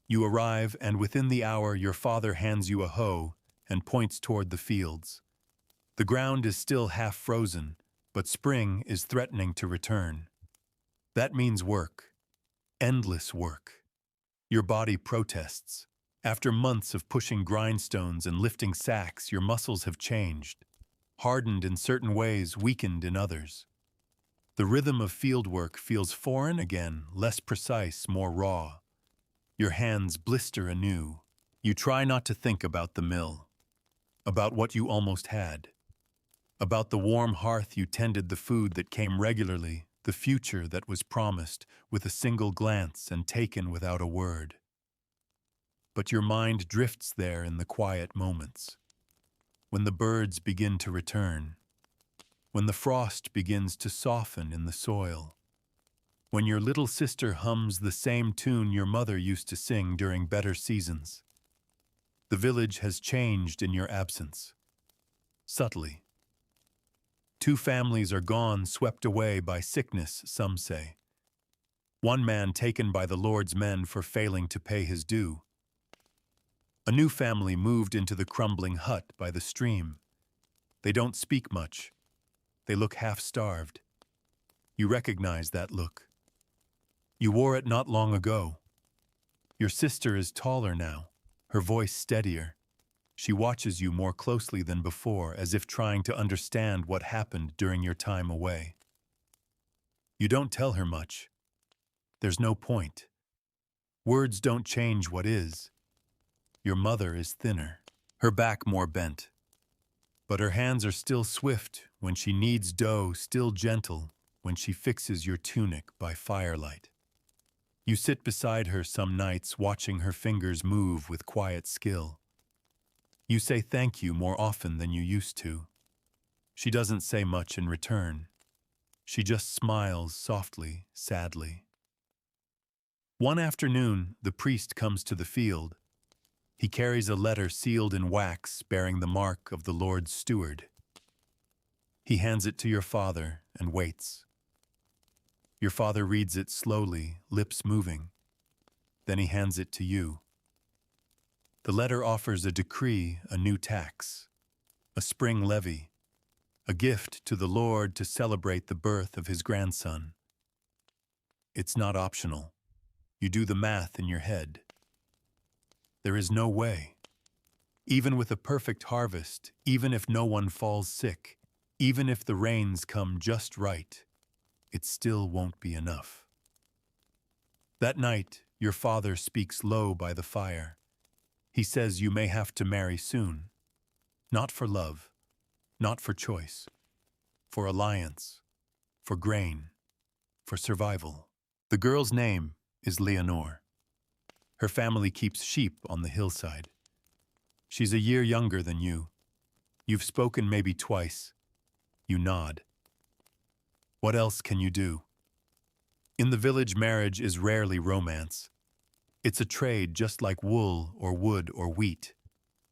You arrive, and within the hour your father hands you a hoe and points toward the fields. The ground is still half frozen, but spring is threatening to return. That means work. Endless work. Your body protests. After months of pushing grindstones and lifting sacks, your muscles have changed. Hardened in certain ways, weakened in others. The rhythm of fieldwork feels foreign again, less precise, more raw. Your hands blister anew. You try not to think about the mill, about what you almost had, about the warm hearth you tended, the food that came regularly, the future that was promised with a single glance and taken without a word. But your mind drifts there in the quiet moments, when the birds begin to return, when the frost begins to soften in the soil, when your little sister hums the same tune your mother used to sing during better seasons. The village has changed in your absence, subtly. 2 families are gone, swept away by sickness, some say. 1 man taken by the Lord's men for failing to pay his due. A new family moved into the crumbling hut by the stream. They don't speak much. They look half-starved. You recognize that look. You wore it not long ago. Your sister is taller now, her voice steadier. She watches you more closely than before, as if trying to understand what happened during your time away. You don't tell her much. There's no point. Words don't change what is. Your mother is thinner, her back more bent. But her hands are still swift when she kneads dough, still gentle when she fixes your tunic by firelight. You sit beside her some nights, watching her fingers move with quiet skill. You say thank you more often than you used to. She doesn't say much in return. She just smiles softly, sadly. One afternoon, the priest comes to the field. He carries a letter sealed in wax bearing the mark of the Lord's steward. He hands it to your father and waits. Your father reads it slowly, lips moving. Then he hands it to you. The letter offers a decree, a new tax, a spring levy, a gift to the Lord to celebrate the birth of his grandson. It's not optional. You do the math in your head. There is no way. Even with a perfect harvest, even if no one falls sick, even if the rains come just right, it still won't be enough. That night, your father speaks low by the fire. He says you may have to marry soon. Not for love, not for choice, for alliance, for grain, for survival. The girl's name is Leonore. Her family keeps sheep on the hillside. She's a year younger than you. You've spoken maybe twice. You nod. What else can you do? In the village, marriage is rarely romance. It's a trade just like wool or wood or wheat.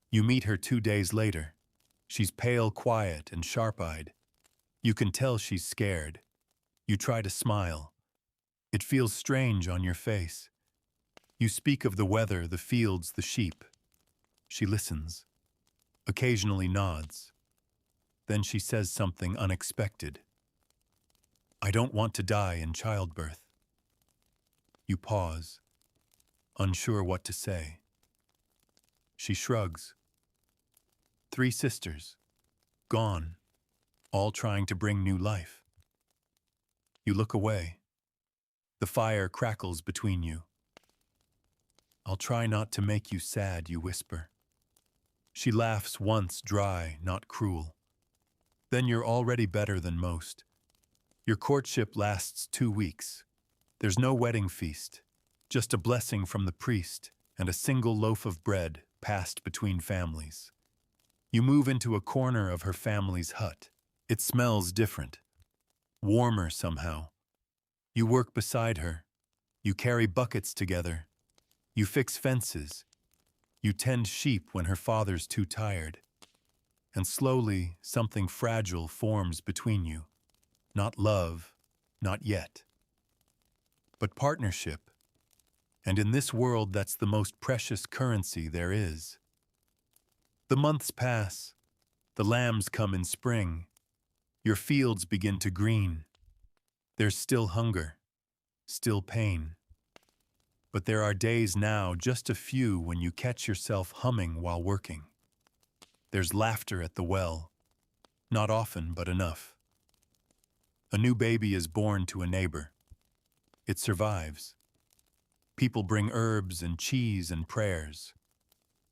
You meet her 2 days later. She's pale, quiet, and sharp-eyed. You can tell she's scared. You try to smile. It feels strange on your face. You speak of the weather, the fields, the sheep. She listens, occasionally nods. Then she says something unexpected. I don't want to die in childbirth. You pause, unsure what to say. She shrugs. 3 sisters, gone, all trying to bring new life. You look away. The fire crackles between you. I'll try not to make you sad, you whisper. She laughs once, dry, not cruel. Then you're already better than most. Your courtship lasts 2 weeks. There's no wedding feast, just a blessing from the priest and a single loaf of bread passed between families. You move into a corner of her family's hut. It smells different, warmer somehow. You work beside her. You carry buckets together. You fix fences. You tend sheep when her father's too tired. And slowly, something fragile forms between you. Not love, not yet. But partnership. And in this world, that's the most precious currency there is. The months pass. The lambs come in spring. Your fields begin to green. There's still hunger, still pain. But there are days now, just a few, when you catch yourself humming while working. There's laughter at the well. Not often, but enough. A new baby is born to a neighbor. It survives. People bring herbs and cheese and prayers.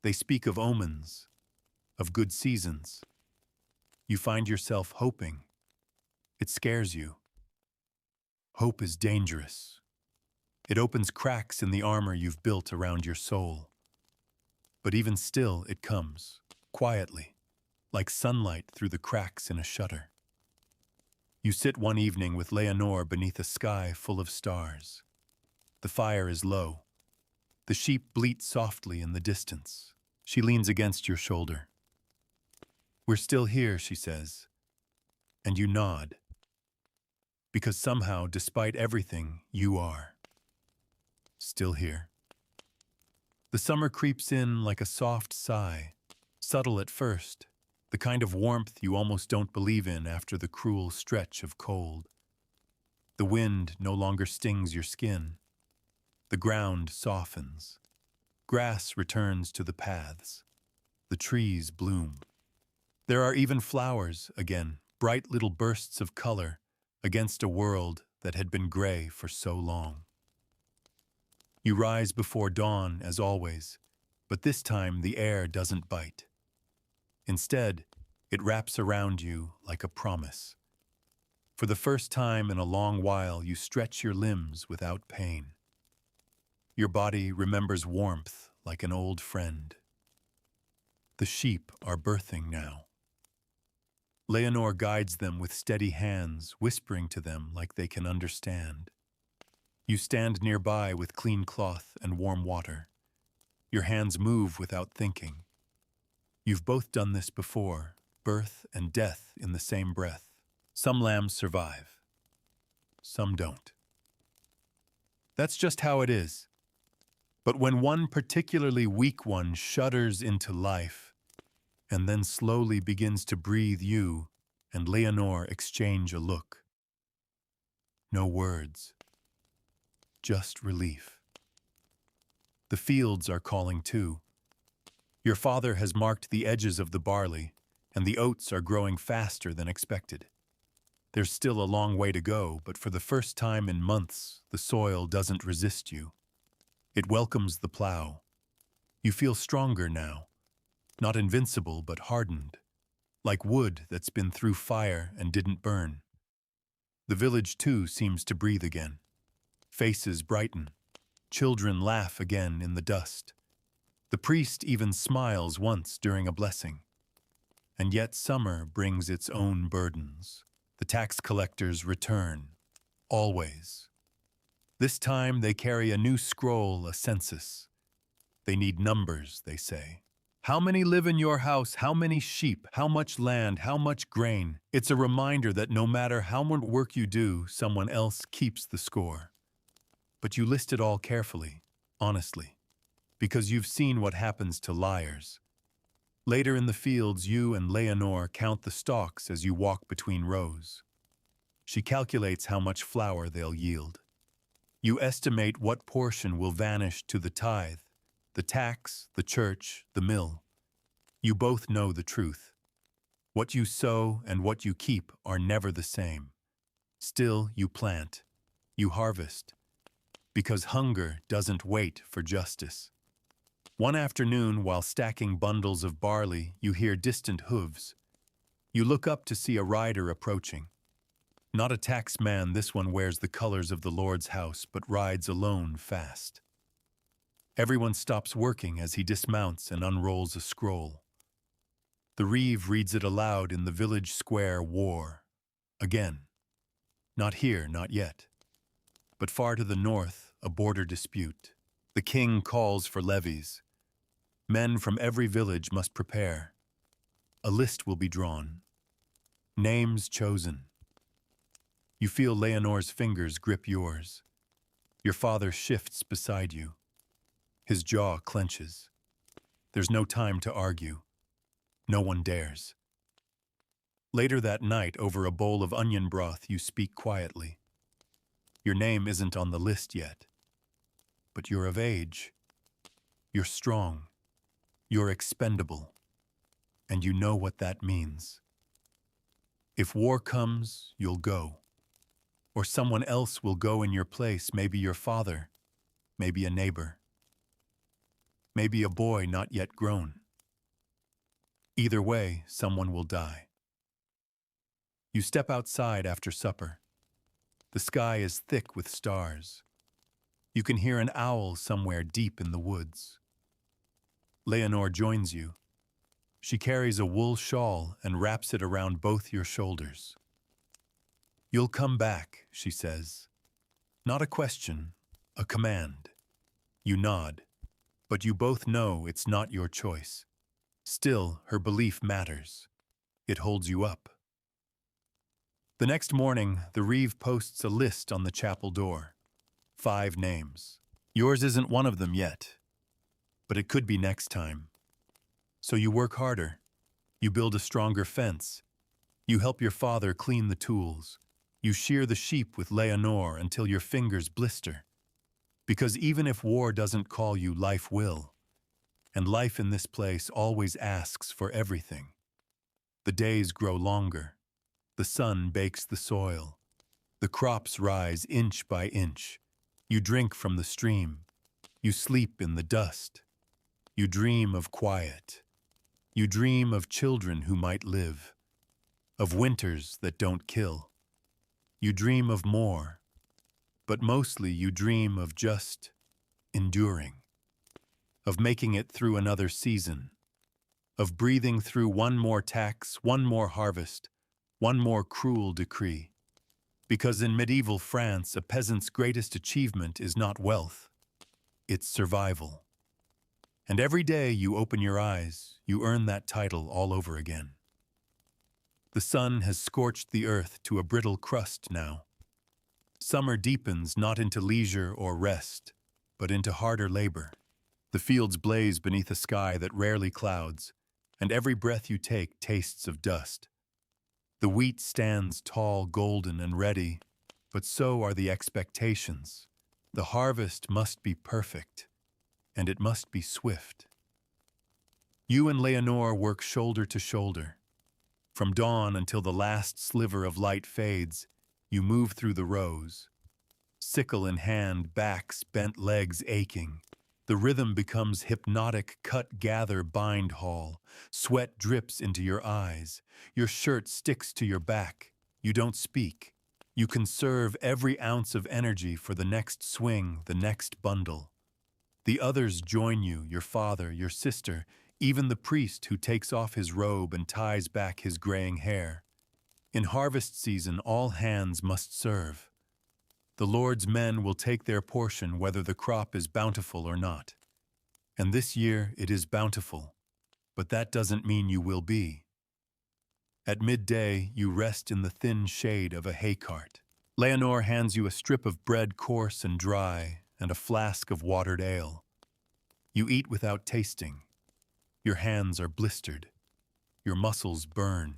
They speak of omens, of good seasons. You find yourself hoping. It scares you. Hope is dangerous. It opens cracks in the armor you've built around your soul. But even still, it comes, quietly, like sunlight through the cracks in a shutter. You sit one evening with Leonore beneath a sky full of stars. The fire is low. The sheep bleat softly in the distance. She leans against your shoulder. We're still here, she says. And you nod. Because somehow, despite everything, you are. Still here. The summer creeps in like a soft sigh, subtle at first, the kind of warmth you almost don't believe in after the cruel stretch of cold. The wind no longer stings your skin. The ground softens. Grass returns to the paths. The trees bloom. There are even flowers again, bright little bursts of color against a world that had been gray for so long. You rise before dawn, as always, but this time the air doesn't bite. Instead, it wraps around you like a promise. For the first time in a long while, you stretch your limbs without pain. Your body remembers warmth like an old friend. The sheep are birthing now. Leonore guides them with steady hands, whispering to them like they can understand. You stand nearby with clean cloth and warm water. Your hands move without thinking. You've both done this before, birth and death in the same breath. Some lambs survive. Some don't. That's just how it is. But when one particularly weak one shudders into life and then slowly begins to breathe, you and Leonore exchange a look. No words. Just relief. The fields are calling too. Your father has marked the edges of the barley, and the oats are growing faster than expected. There's still a long way to go, but for the first time in months, the soil doesn't resist you. It welcomes the plow. You feel stronger now, not invincible but hardened, like wood that's been through fire and didn't burn. The village, too, seems to breathe again. Faces brighten. Children laugh again in the dust. The priest even smiles once during a blessing. And yet summer brings its own burdens. The tax collectors return, always. This time they carry a new scroll, a census. They need numbers, they say. How many live in your house? How many sheep? How much land? How much grain? It's a reminder that no matter how much work you do, someone else keeps the score. But you list it all carefully, honestly, because you've seen what happens to liars. Later in the fields, you and Leonore count the stalks as you walk between rows. She calculates how much flour they'll yield. You estimate what portion will vanish to the tithe, the tax, the church, the mill. You both know the truth. What you sow and what you keep are never the same. Still, you plant, you harvest, because hunger doesn't wait for justice. One afternoon, while stacking bundles of barley, you hear distant hooves. You look up to see a rider approaching. Not a taxman, this one wears the colors of the Lord's house, but rides alone fast. Everyone stops working as he dismounts and unrolls a scroll. The reeve reads it aloud in the village square. War. Again. Not here, not yet. But far to the north, a border dispute. The king calls for levies. Men from every village must prepare. A list will be drawn. Names chosen. You feel Leonore's fingers grip yours. Your father shifts beside you. His jaw clenches. There's no time to argue. No one dares. Later that night, over a bowl of onion broth, you speak quietly. Your name isn't on the list yet. But you're of age. You're strong. You're expendable. And you know what that means. If war comes, you'll go. Or someone else will go in your place, maybe your father, maybe a neighbor, maybe a boy not yet grown. Either way, someone will die. You step outside after supper. The sky is thick with stars. You can hear an owl somewhere deep in the woods. Leonore joins you. She carries a wool shawl and wraps it around both your shoulders. You'll come back, she says. Not a question, a command. You nod, but you both know it's not your choice. Still, her belief matters. It holds you up. The next morning, the reeve posts a list on the chapel door. 5 names. Yours isn't one of them yet, but it could be next time. So you work harder. You build a stronger fence. You help your father clean the tools. You shear the sheep with Leonore until your fingers blister. Because even if war doesn't call you, life will. And life in this place always asks for everything. The days grow longer. The sun bakes the soil. The crops rise inch by inch. You drink from the stream. You sleep in the dust. You dream of quiet. You dream of children who might live. Of winters that don't kill. You dream of more. But mostly you dream of just enduring. Of making it through another season. Of breathing through one more tax, one more harvest, one more cruel decree. Because in medieval France, a peasant's greatest achievement is not wealth, it's survival. And every day you open your eyes, you earn that title all over again. The sun has scorched the earth to a brittle crust now. Summer deepens not into leisure or rest, but into harder labor. The fields blaze beneath a sky that rarely clouds, and every breath you take tastes of dust. The wheat stands tall, golden, and ready, but so are the expectations. The harvest must be perfect, and it must be swift. You and Leonore work shoulder to shoulder. From dawn until the last sliver of light fades, you move through the rows. Sickle in hand, backs, bent legs aching. The rhythm becomes hypnotic cut, gather, bind haul. Sweat drips into your eyes. Your shirt sticks to your back. You don't speak. You conserve every ounce of energy for the next swing, the next bundle. The others join you, your father, your sister, even the priest who takes off his robe and ties back his graying hair. In harvest season, all hands must serve. The Lord's men will take their portion whether the crop is bountiful or not. And this year it is bountiful, but that doesn't mean you will be. At midday, you rest in the thin shade of a hay cart. Leonore hands you a strip of bread coarse and dry and a flask of watered ale. You eat without tasting. Your hands are blistered. Your muscles burn.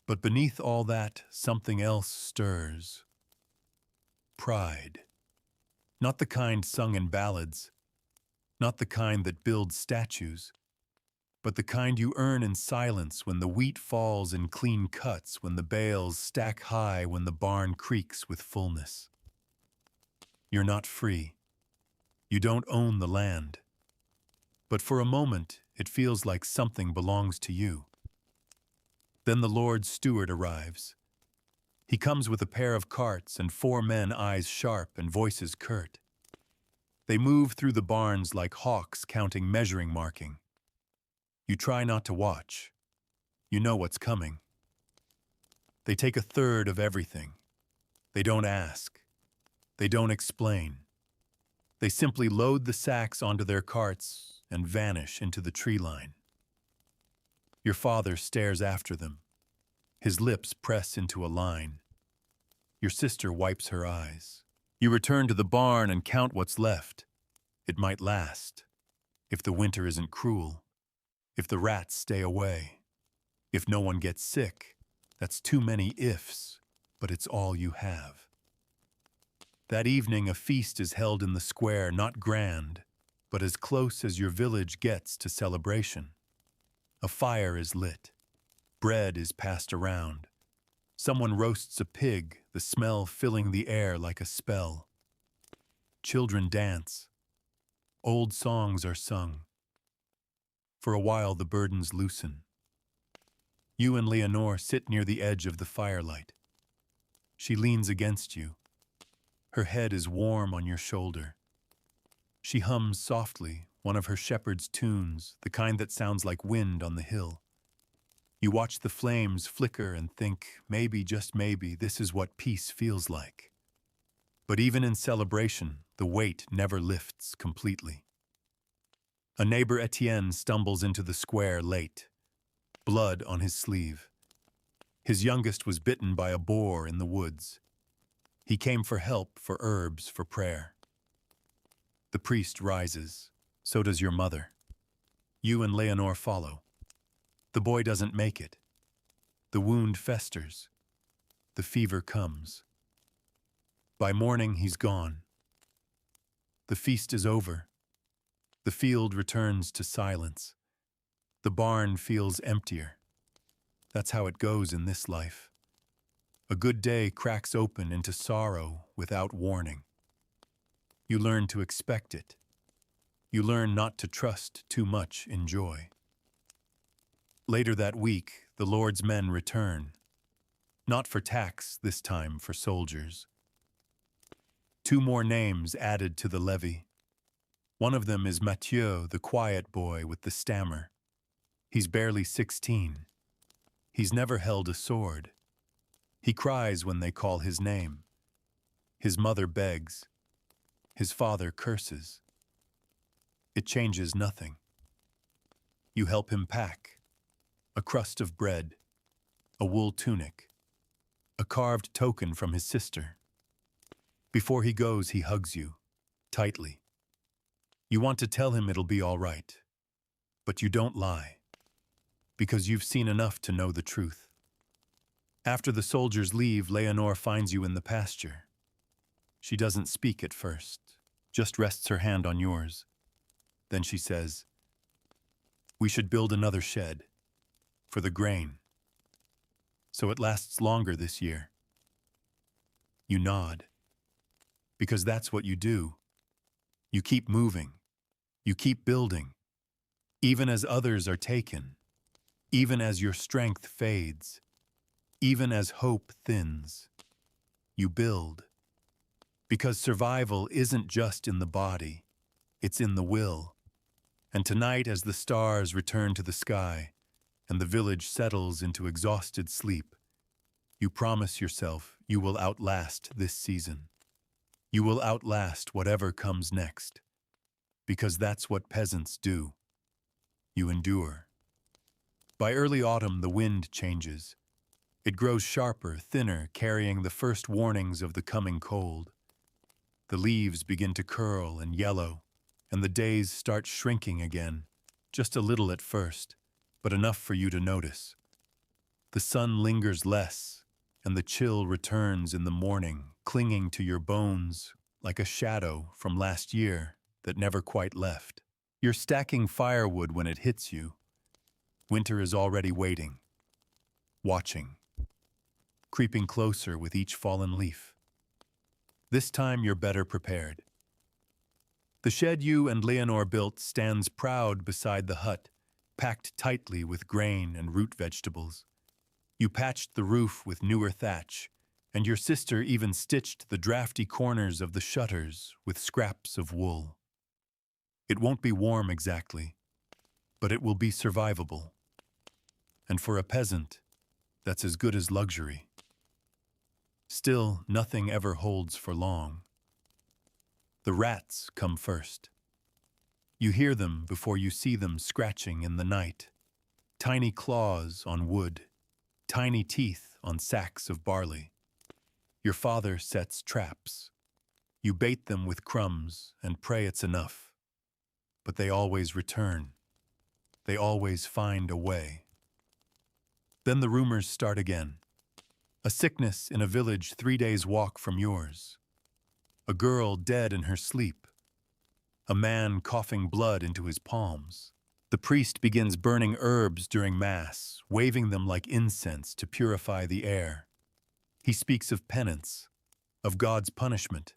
But beneath all that, something else stirs. Pride. Not the kind sung in ballads, not the kind that builds statues, but the kind you earn in silence when the wheat falls in clean cuts, when the bales stack high, when the barn creaks with fullness. You're not free. You don't own the land. But for a moment, it feels like something belongs to you. Then the Lord's steward arrives. He comes with a pair of carts and 4 men, eyes sharp and voices curt. They move through the barns like hawks counting measuring marking. You try not to watch. You know what's coming. They take 1/3 of everything. They don't ask. They don't explain. They simply load the sacks onto their carts and vanish into the tree line. Your father stares after them. His lips press into a line. Your sister wipes her eyes. You return to the barn and count what's left. It might last. If the winter isn't cruel. If the rats stay away. If no one gets sick. That's too many ifs, but it's all you have. That evening, a feast is held in the square, not grand, but as close as your village gets to celebration. A fire is lit. Bread is passed around. Someone roasts a pig, the smell filling the air like a spell. Children dance. Old songs are sung. For a while the burdens loosen. You and Leonore sit near the edge of the firelight. She leans against you. Her head is warm on your shoulder. She hums softly, one of her shepherd's tunes, the kind that sounds like wind on the hill. You watch the flames flicker and think, maybe, just maybe, this is what peace feels like. But even in celebration, the weight never lifts completely. A neighbor Etienne stumbles into the square late, blood on his sleeve. His youngest was bitten by a boar in the woods. He came for help, for herbs, for prayer. The priest rises. So does your mother. You and Leonore follow. The boy doesn't make it. The wound festers. The fever comes. By morning, he's gone. The feast is over. The field returns to silence. The barn feels emptier. That's how it goes in this life. A good day cracks open into sorrow without warning. You learn to expect it. You learn not to trust too much in joy. Later that week, the Lord's men return. Not for tax, this time for soldiers. 2 more names added to the levy. One of them is Mathieu, the quiet boy with the stammer. He's barely 16. He's never held a sword. He cries when they call his name. His mother begs. His father curses. It changes nothing. You help him pack. A crust of bread, a wool tunic, a carved token from his sister. Before he goes, he hugs you, tightly. You want to tell him it'll be all right, but you don't lie, because you've seen enough to know the truth. After the soldiers leave, Leonore finds you in the pasture. She doesn't speak at first, just rests her hand on yours. Then she says, We should build another shed for the grain, so it lasts longer this year. You nod, because that's what you do. You keep moving. You keep building, even as others are taken, even as your strength fades, even as hope thins. You build, because survival isn't just in the body, it's in the will. And tonight, as the stars return to the sky and the village settles into exhausted sleep, you promise yourself you will outlast this season. You will outlast whatever comes next, because that's what peasants do. You endure. By early autumn, the wind changes. It grows sharper, thinner, carrying the first warnings of the coming cold. The leaves begin to curl and yellow, and the days start shrinking again, just a little at first, but enough for you to notice. The sun lingers less, and the chill returns in the morning, clinging to your bones like a shadow from last year that never quite left. You're stacking firewood when it hits you. Winter is already waiting, watching, creeping closer with each fallen leaf. This time you're better prepared. The shed you and Leonore built stands proud beside the hut, packed tightly with grain and root vegetables. You patched the roof with newer thatch, and your sister even stitched the drafty corners of the shutters with scraps of wool. It won't be warm exactly, but it will be survivable. And for a peasant, that's as good as luxury. Still, nothing ever holds for long. The rats come first. You hear them before you see them scratching in the night. Tiny claws on wood, tiny teeth on sacks of barley. Your father sets traps. You bait them with crumbs and pray it's enough. But they always return. They always find a way. Then the rumors start again. A sickness in a village 3 days' walk from yours. A girl dead in her sleep. A man coughing blood into his palms. The priest begins burning herbs during Mass, waving them like incense to purify the air. He speaks of penance, of God's punishment,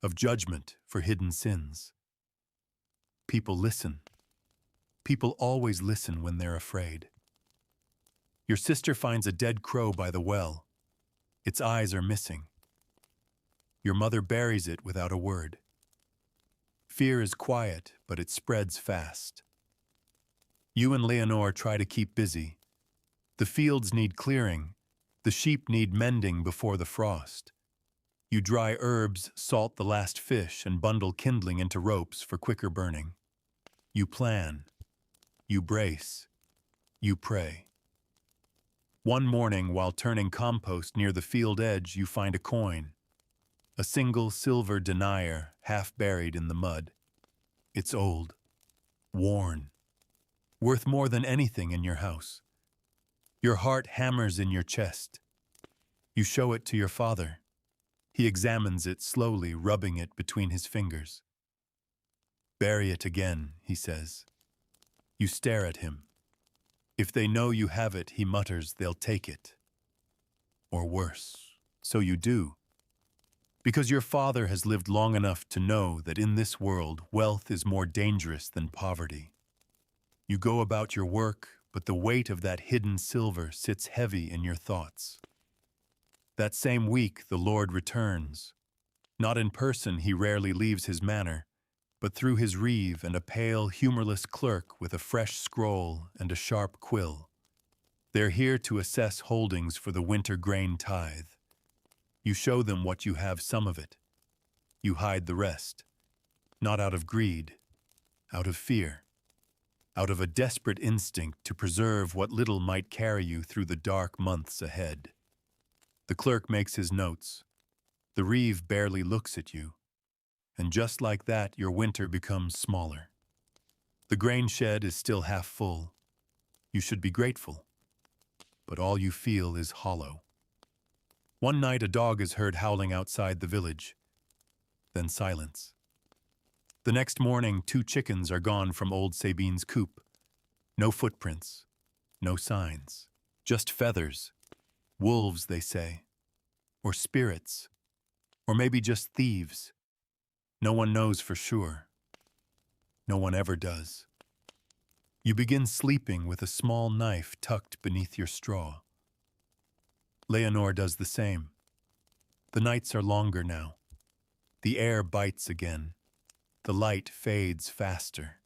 of judgment for hidden sins. People listen. People always listen when they're afraid. Your sister finds a dead crow by the well. Its eyes are missing. Your mother buries it without a word. Fear is quiet, but it spreads fast. You and Leonore try to keep busy. The fields need clearing. The sheep need mending before the frost. You dry herbs, salt the last fish, and bundle kindling into ropes for quicker burning. You plan. You brace. You pray. One morning, while turning compost near the field edge, you find a coin. A single silver denier, half buried in the mud. It's old, worn, worth more than anything in your house. Your heart hammers in your chest. You show it to your father. He examines it slowly, rubbing it between his fingers. "Bury it again," he says. You stare at him. If they know you have it, he mutters, they'll take it. Or worse, so you do. Because your father has lived long enough to know that in this world, wealth is more dangerous than poverty. You go about your work, but the weight of that hidden silver sits heavy in your thoughts. That same week, the Lord returns. Not in person, he rarely leaves his manor, but through his reeve and a pale, humorless clerk with a fresh scroll and a sharp quill. They're here to assess holdings for the winter grain tithe. You show them what you have, some of it. You hide the rest. Not out of greed, out of fear. Out of a desperate instinct to preserve what little might carry you through the dark months ahead. The clerk makes his notes. The reeve barely looks at you. And just like that, your winter becomes smaller. The grain shed is still half full. You should be grateful. But all you feel is hollow. One night a dog is heard howling outside the village. Then silence. The next morning 2 chickens are gone from old Sabine's coop. No footprints, no signs, just feathers. Wolves, they say, or spirits, or maybe just thieves. No one knows for sure. No one ever does. You begin sleeping with a small knife tucked beneath your straw. Leonore does the same. The nights are longer now. The air bites again. The light fades faster.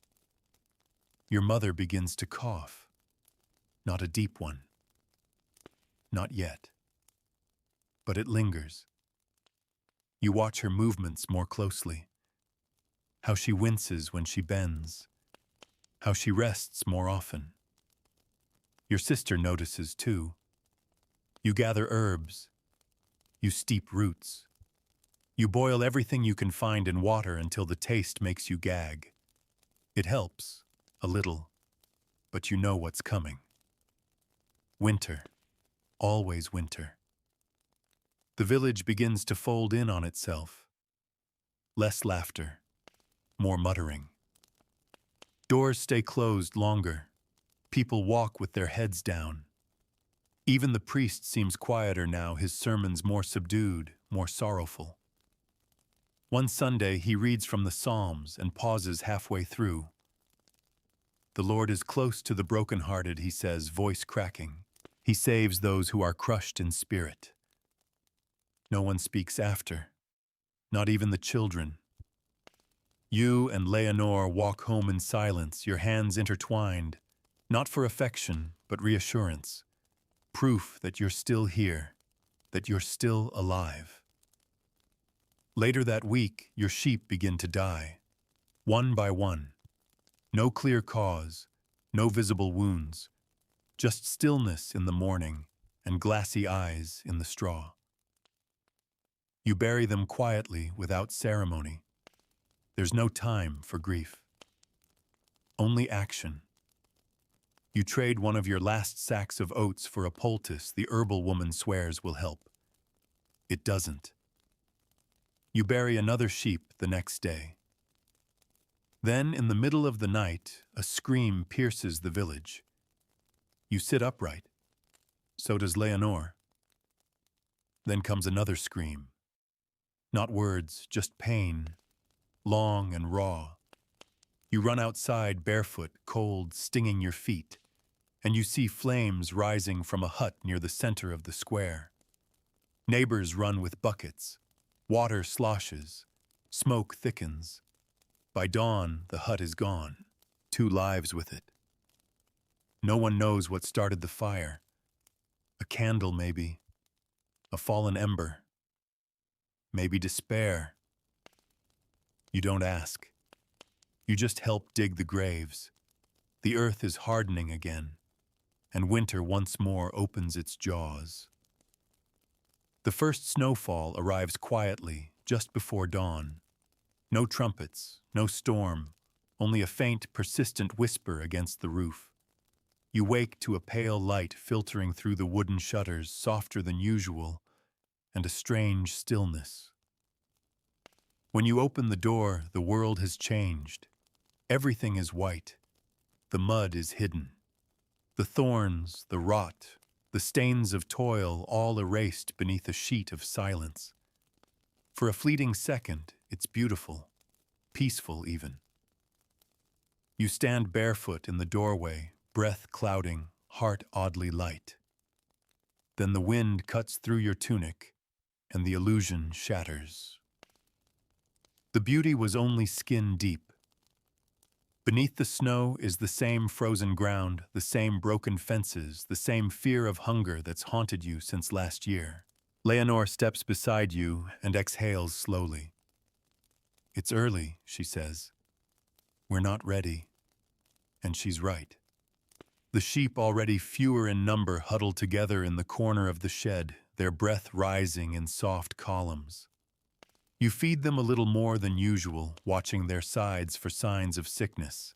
Your mother begins to cough. Not a deep one. Not yet. But it lingers. You watch her movements more closely. How she winces when she bends. How she rests more often. Your sister notices too. You gather herbs. You steep roots. You boil everything you can find in water until the taste makes you gag. It helps, a little, but you know what's coming. Winter. Always winter. The village begins to fold in on itself. Less laughter. More muttering. Doors stay closed longer. People walk with their heads down. Even the priest seems quieter now, his sermons more subdued, more sorrowful. One Sunday he reads from the Psalms and pauses halfway through. The Lord is close to the brokenhearted, he says, voice cracking. He saves those who are crushed in spirit. No one speaks after, not even the children. You and Leonore walk home in silence, your hands intertwined, not for affection, but reassurance. Proof that you're still here, that you're still alive. Later that week, your sheep begin to die, one by one. No clear cause, no visible wounds, just stillness in the morning and glassy eyes in the straw. You bury them quietly without ceremony. There's no time for grief. Only action. You trade one of your last sacks of oats for a poultice the herbal woman swears will help. It doesn't. You bury another sheep the next day. Then, in the middle of the night, a scream pierces the village. You sit upright. So does Leonore. Then comes another scream. Not words, just pain, long and raw. You run outside barefoot, cold, stinging your feet, and you see flames rising from a hut near the center of the square. Neighbors run with buckets. Water sloshes. Smoke thickens. By dawn, the hut is gone. 2 lives with it. No one knows what started the fire. A candle, maybe. A fallen ember. Maybe despair. You don't ask. You just help dig the graves. The earth is hardening again, and winter once more opens its jaws. The first snowfall arrives quietly, just before dawn. No trumpets, no storm, only a faint, persistent whisper against the roof. You wake to a pale light filtering through the wooden shutters, softer than usual, and a strange stillness. When you open the door, the world has changed. Everything is white. The mud is hidden. The thorns, the rot, the stains of toil, all erased beneath a sheet of silence. For a fleeting second, it's beautiful, peaceful even. You stand barefoot in the doorway, breath clouding, heart oddly light. Then the wind cuts through your tunic, and the illusion shatters. The beauty was only skin deep. Beneath the snow is the same frozen ground, the same broken fences, the same fear of hunger that's haunted you since last year. Leonore steps beside you and exhales slowly. It's early, she says. We're not ready. And she's right. The sheep, already fewer in number, huddle together in the corner of the shed, their breath rising in soft columns. You feed them a little more than usual, watching their sides for signs of sickness.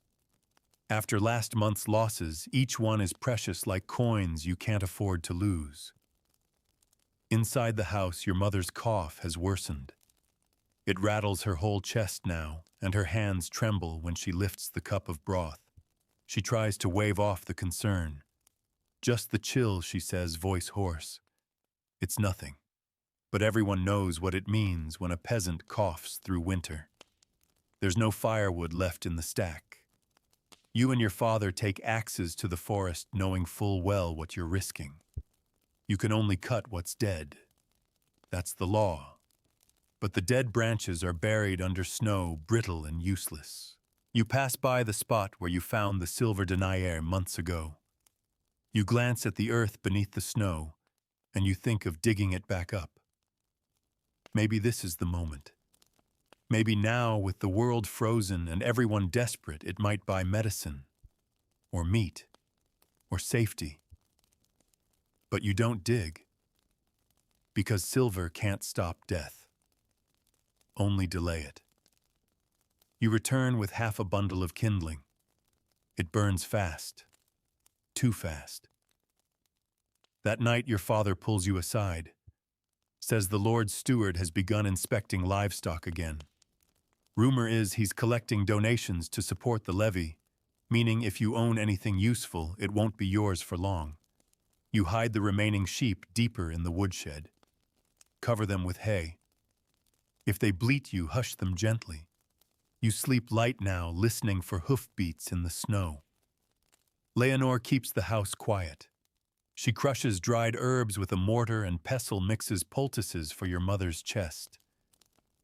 After last month's losses, each one is precious like coins you can't afford to lose. Inside the house, your mother's cough has worsened. It rattles her whole chest now, and her hands tremble when she lifts the cup of broth. She tries to wave off the concern. Just the chill, she says, voice hoarse. It's nothing. But everyone knows what it means when a peasant coughs through winter. There's no firewood left in the stack. You and your father take axes to the forest knowing full well what you're risking. You can only cut what's dead. That's the law. But the dead branches are buried under snow, brittle and useless. You pass by the spot where you found the silver denier months ago. You glance at the earth beneath the snow, and you think of digging it back up. Maybe this is the moment. Maybe now, with the world frozen and everyone desperate, it might buy medicine, or meat, or safety. But you don't dig, because silver can't stop death, only delay it. You return with half a bundle of kindling. It burns fast, too fast. That night your father pulls you aside, says the Lord's steward has begun inspecting livestock again. Rumor is he's collecting donations to support the levy, meaning if you own anything useful, it won't be yours for long. You hide the remaining sheep deeper in the woodshed. Cover them with hay. If they bleat you, hush them gently. You sleep light now, listening for hoofbeats in the snow. Leonore keeps the house quiet. She crushes dried herbs with a mortar and pestle mixes poultices for your mother's chest.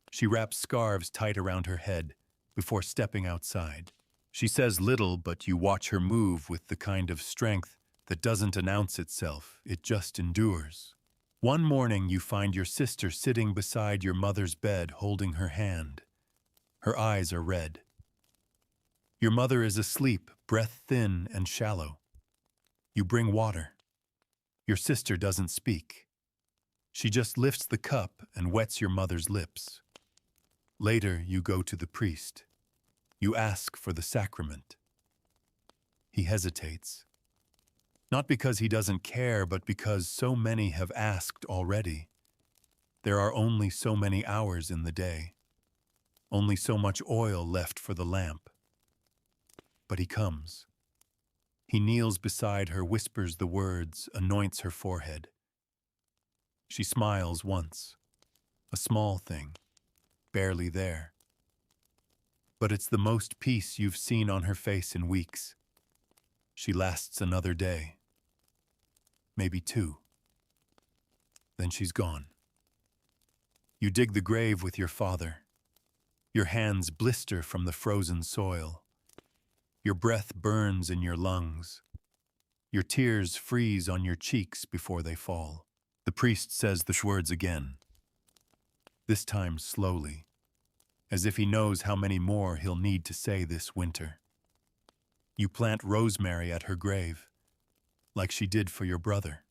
She wraps scarves tight around her head before stepping outside. She says little, but you watch her move with the kind of strength that doesn't announce itself, it just endures. One morning you find your sister sitting beside your mother's bed holding her hand. Her eyes are red. Your mother is asleep, breath thin and shallow. You bring water. Your sister doesn't speak. She just lifts the cup and wets your mother's lips. Later, you go to the priest. You ask for the sacrament. He hesitates. Not because he doesn't care, but because so many have asked already. There are only so many hours in the day. Only so much oil left for the lamp. But he comes. He kneels beside her, whispers the words, anoints her forehead. She smiles once, a small thing, barely there. But it's the most peace you've seen on her face in weeks. She lasts another day, maybe two. Then she's gone. You dig the grave with your father. Your hands blister from the frozen soil. Your breath burns in your lungs. Your tears freeze on your cheeks before they fall. The priest says the words again, this time slowly, as if he knows how many more he'll need to say this winter. You plant rosemary at her grave, like she did for your brother.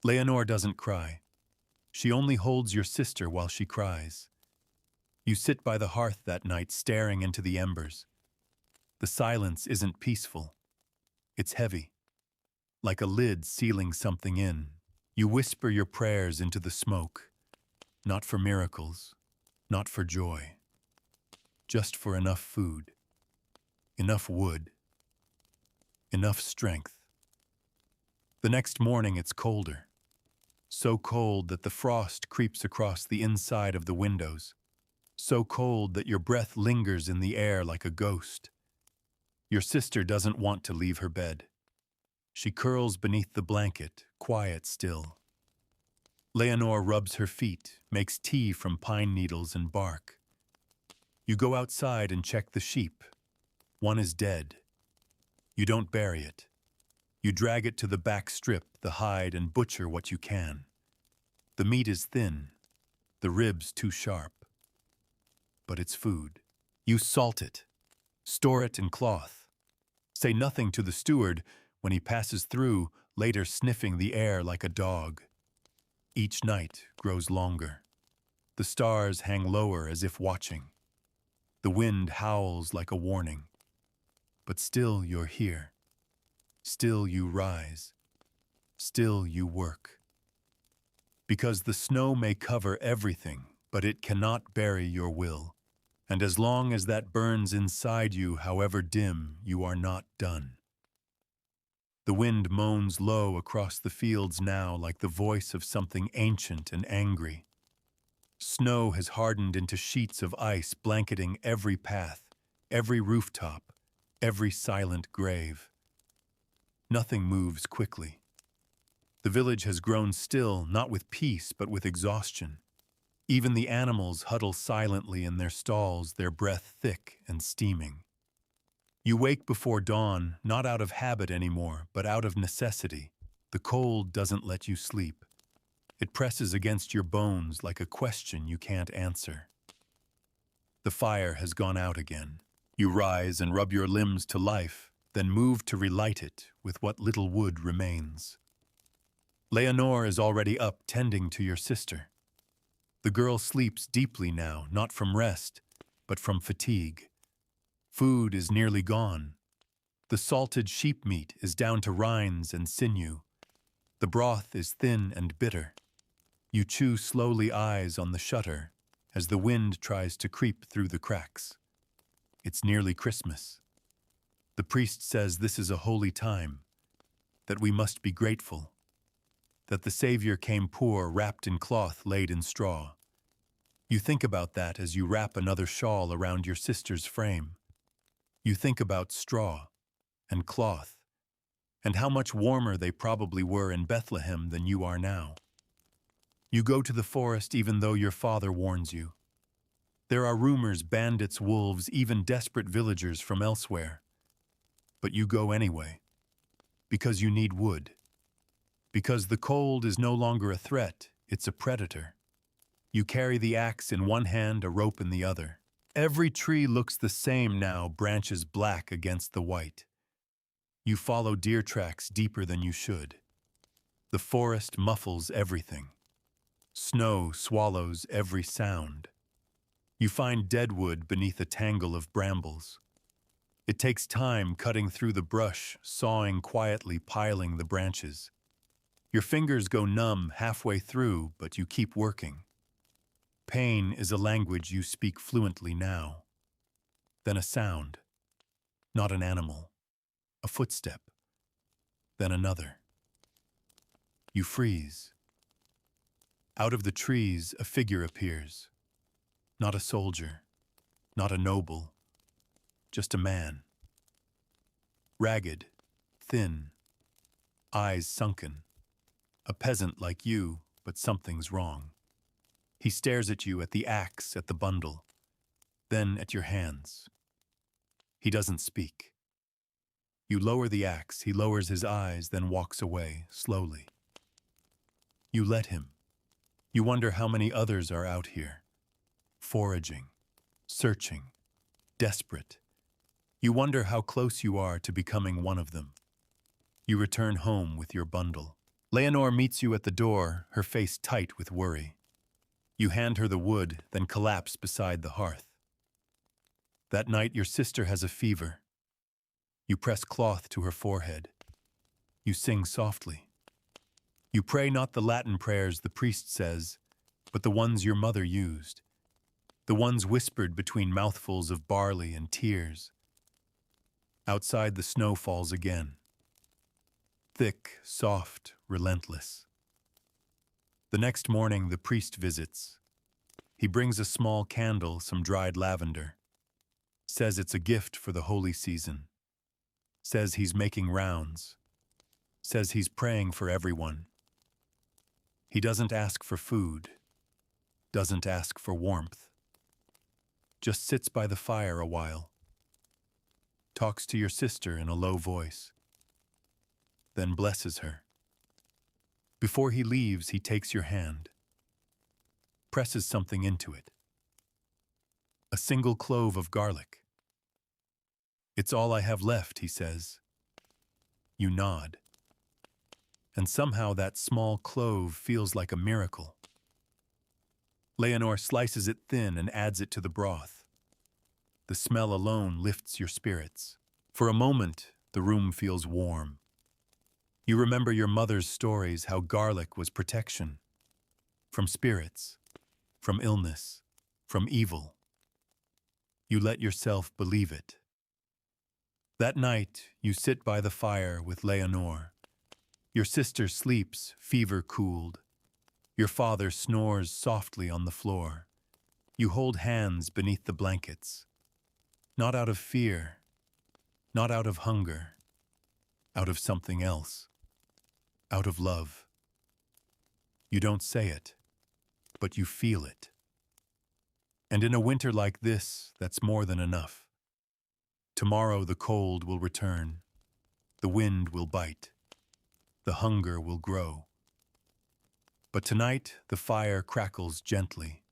Leonore doesn't cry. She only holds your sister while she cries. You sit by the hearth that night, staring into the embers. The silence isn't peaceful. It's heavy, like a lid sealing something in. You whisper your prayers into the smoke, not for miracles, not for joy, just for enough food, enough wood, enough strength. The next morning it's colder, so cold that the frost creeps across the inside of the windows, so cold that your breath lingers in the air like a ghost. Your sister doesn't want to leave her bed. She curls beneath the blanket, quiet still. Leonore rubs her feet, makes tea from pine needles and bark. You go outside and check the sheep. One is dead. You don't bury it. You drag it to the back strip, the hide, and butcher what you can. The meat is thin, the ribs too sharp. But it's food. You salt it, store it in cloth. Say nothing to the steward when he passes through, later sniffing the air like a dog. Each night grows longer. The stars hang lower as if watching. The wind howls like a warning. But still you're here. Still you rise. Still you work. Because the snow may cover everything, but it cannot bury your will. And as long as that burns inside you, however dim, you are not done. The wind moans low across the fields now like the voice of something ancient and angry. Snow has hardened into sheets of ice blanketing every path, every rooftop, every silent grave. Nothing moves quickly. The village has grown still, not with peace, but with exhaustion. Even the animals huddle silently in their stalls, their breath thick and steaming. You wake before dawn, not out of habit anymore, but out of necessity. The cold doesn't let you sleep. It presses against your bones like a question you can't answer. The fire has gone out again. You rise and rub your limbs to life, then move to relight it with what little wood remains. Leonore is already up tending to your sister. The girl sleeps deeply now, not from rest, but from fatigue. Food is nearly gone. The salted sheep meat is down to rinds and sinew. The broth is thin and bitter. You chew slowly, eyes on the shutter, as the wind tries to creep through the cracks. It's nearly Christmas. The priest says this is a holy time, that we must be grateful, that the Savior came poor, wrapped in cloth laid in straw. You think about that as you wrap another shawl around your sister's frame. You think about straw and cloth, and how much warmer they probably were in Bethlehem than you are now. You go to the forest even though your father warns you. There are rumors, bandits, wolves, even desperate villagers from elsewhere. But you go anyway, because you need wood. Because the cold is no longer a threat, it's a predator. You carry the axe in one hand, a rope in the other. Every tree looks the same now, branches black against the white. You follow deer tracks deeper than you should. The forest muffles everything. Snow swallows every sound. You find dead wood beneath a tangle of brambles. It takes time cutting through the brush, sawing quietly, piling the branches. Your fingers go numb halfway through, but you keep working. Pain is a language you speak fluently now. Then a sound. Not an animal. A footstep. Then another. You freeze. Out of the trees, a figure appears. Not a soldier. Not a noble. Just a man. Ragged. Thin. Eyes sunken. A peasant like you, but something's wrong. He stares at you, at the axe, at the bundle, then at your hands. He doesn't speak. You lower the axe, he lowers his eyes, then walks away, slowly. You let him. You wonder how many others are out here, foraging, searching, desperate. You wonder how close you are to becoming one of them. You return home with your bundle. Leonore meets you at the door, her face tight with worry. You hand her the wood, then collapse beside the hearth. That night your sister has a fever. You press cloth to her forehead. You sing softly. You pray not the Latin prayers the priest says, but the ones your mother used, the ones whispered between mouthfuls of barley and tears. Outside the snow falls again. Thick, soft, relentless. The next morning the priest visits. He brings a small candle, some dried lavender. Says it's a gift for the holy season. Says he's making rounds. Says he's praying for everyone. He doesn't ask for food. Doesn't ask for warmth. Just sits by the fire a while. Talks to your sister in a low voice. Then blesses her. Before he leaves, he takes your hand. Presses something into it. A single clove of garlic. It's all I have left, he says. You nod. And somehow that small clove feels like a miracle. Leonore slices it thin and adds it to the broth. The smell alone lifts your spirits. For a moment, the room feels warm. You remember your mother's stories, how garlic was protection. From spirits, from illness, from evil. You let yourself believe it. That night, you sit by the fire with Leonore. Your sister sleeps, fever-cooled. Your father snores softly on the floor. You hold hands beneath the blankets. Not out of fear, not out of hunger, out of something else, out of love. You don't say it, but you feel it. And in a winter like this, that's more than enough. Tomorrow the cold will return, the wind will bite, the hunger will grow. But tonight the fire crackles gently,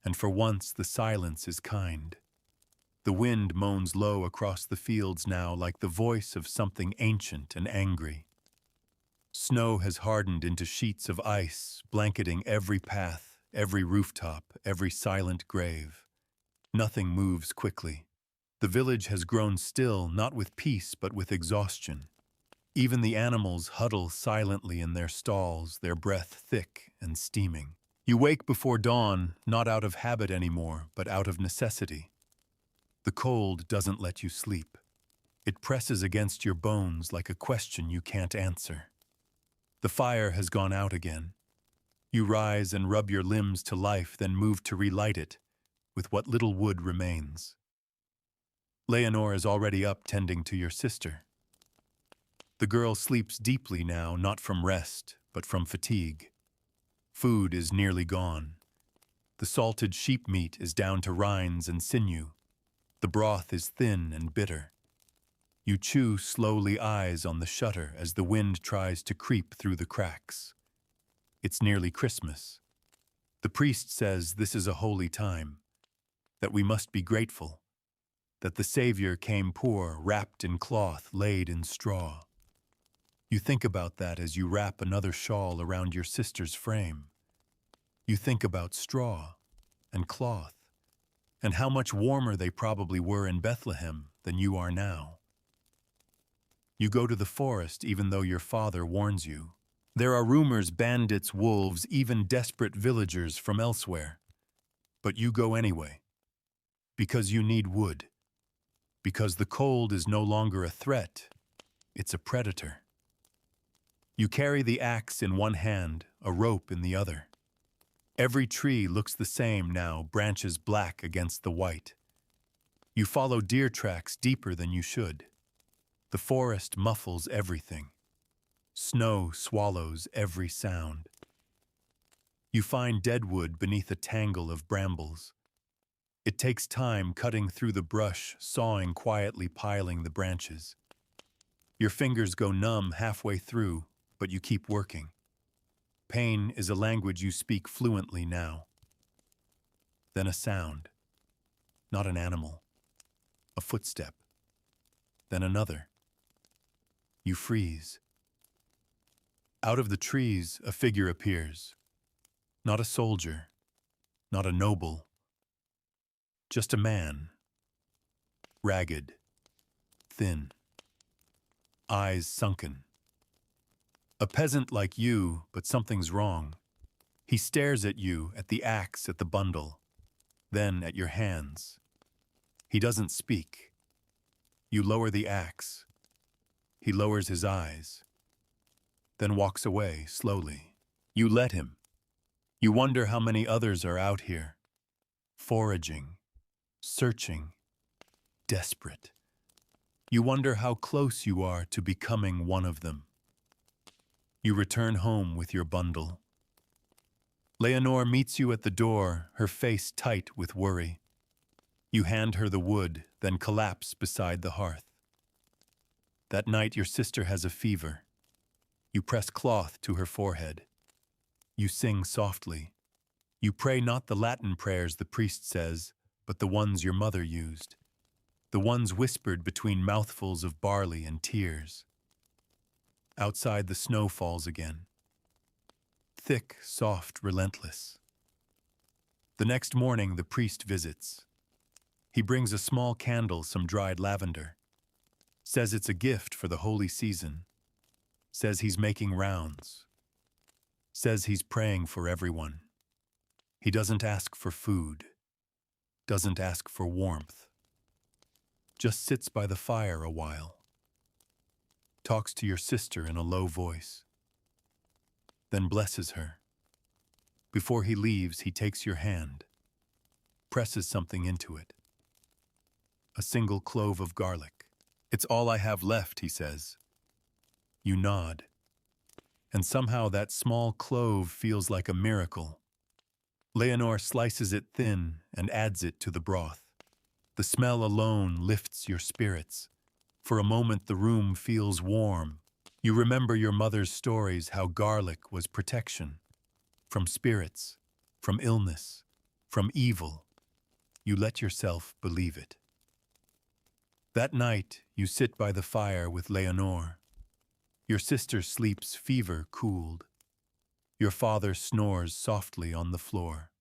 and for once the silence is kind. The wind moans low across the fields now like the voice of something ancient and angry. Snow has hardened into sheets of ice, blanketing every path, every rooftop, every silent grave. Nothing moves quickly. The village has grown still, not with peace, but with exhaustion. Even the animals huddle silently in their stalls, their breath thick and steaming. You wake before dawn, not out of habit anymore, but out of necessity. The cold doesn't let you sleep. It presses against your bones like a question you can't answer. The fire has gone out again. You rise and rub your limbs to life, then move to relight it with what little wood remains. Leonore is already up tending to your sister. The girl sleeps deeply now, not from rest, but from fatigue. Food is nearly gone. The salted sheep meat is down to rinds and sinew. The broth is thin and bitter. You chew slowly, eyes on the shutter as the wind tries to creep through the cracks. It's nearly Christmas. The priest says this is a holy time, that we must be grateful, that the Savior came poor, wrapped in cloth, laid in straw. You think about that as you wrap another shawl around your sister's frame. You think about straw and cloth, and how much warmer they probably were in Bethlehem than you are now. You go to the forest even though your father warns you. There are rumors, bandits, wolves, even desperate villagers from elsewhere. But you go anyway, because you need wood, because the cold is no longer a threat, it's a predator. You carry the axe in one hand, a rope in the other. Every tree looks the same now, branches black against the white. You follow deer tracks deeper than you should. The forest muffles everything. Snow swallows every sound. You find dead wood beneath a tangle of brambles. It takes time cutting through the brush, sawing quietly, piling the branches. Your fingers go numb halfway through, but you keep working. Pain is a language you speak fluently now. Then a sound. Not an animal. A footstep. Then another. You freeze. Out of the trees, a figure appears. Not a soldier. Not a noble. Just a man. Ragged. Thin. Eyes sunken. A peasant like you, but something's wrong. He stares at you, at the axe, at the bundle, then at your hands. He doesn't speak. You lower the axe. He lowers his eyes, then walks away slowly. You let him. You wonder how many others are out here, foraging, searching, desperate. You wonder how close you are to becoming one of them. You return home with your bundle. Leonore meets you at the door, her face tight with worry. You hand her the wood, then collapse beside the hearth. That night your sister has a fever. You press cloth to her forehead. You sing softly. You pray not the Latin prayers the priest says, but the ones your mother used. The ones whispered between mouthfuls of barley and tears. Outside the snow falls again. Thick, soft, relentless. The next morning the priest visits. He brings a small candle, some dried lavender. Says it's a gift for the holy season. Says he's making rounds. Says he's praying for everyone. He doesn't ask for food. doesn't ask for warmth, just sits by the fire a while, talks to your sister in a low voice, then blesses her. Before he leaves, he takes your hand, presses something into it. A single clove of garlic. "It's all I have left," he says. You nod, and somehow that small clove feels like a miracle. Leonore slices it thin and adds it to the broth. The smell alone lifts your spirits. For a moment the room feels warm. You remember your mother's stories, how garlic was protection. From spirits, from illness, from evil. You let yourself believe it. That night, you sit by the fire with Leonore. Your sister sleeps fever-cooled. Your father snores softly on the floor.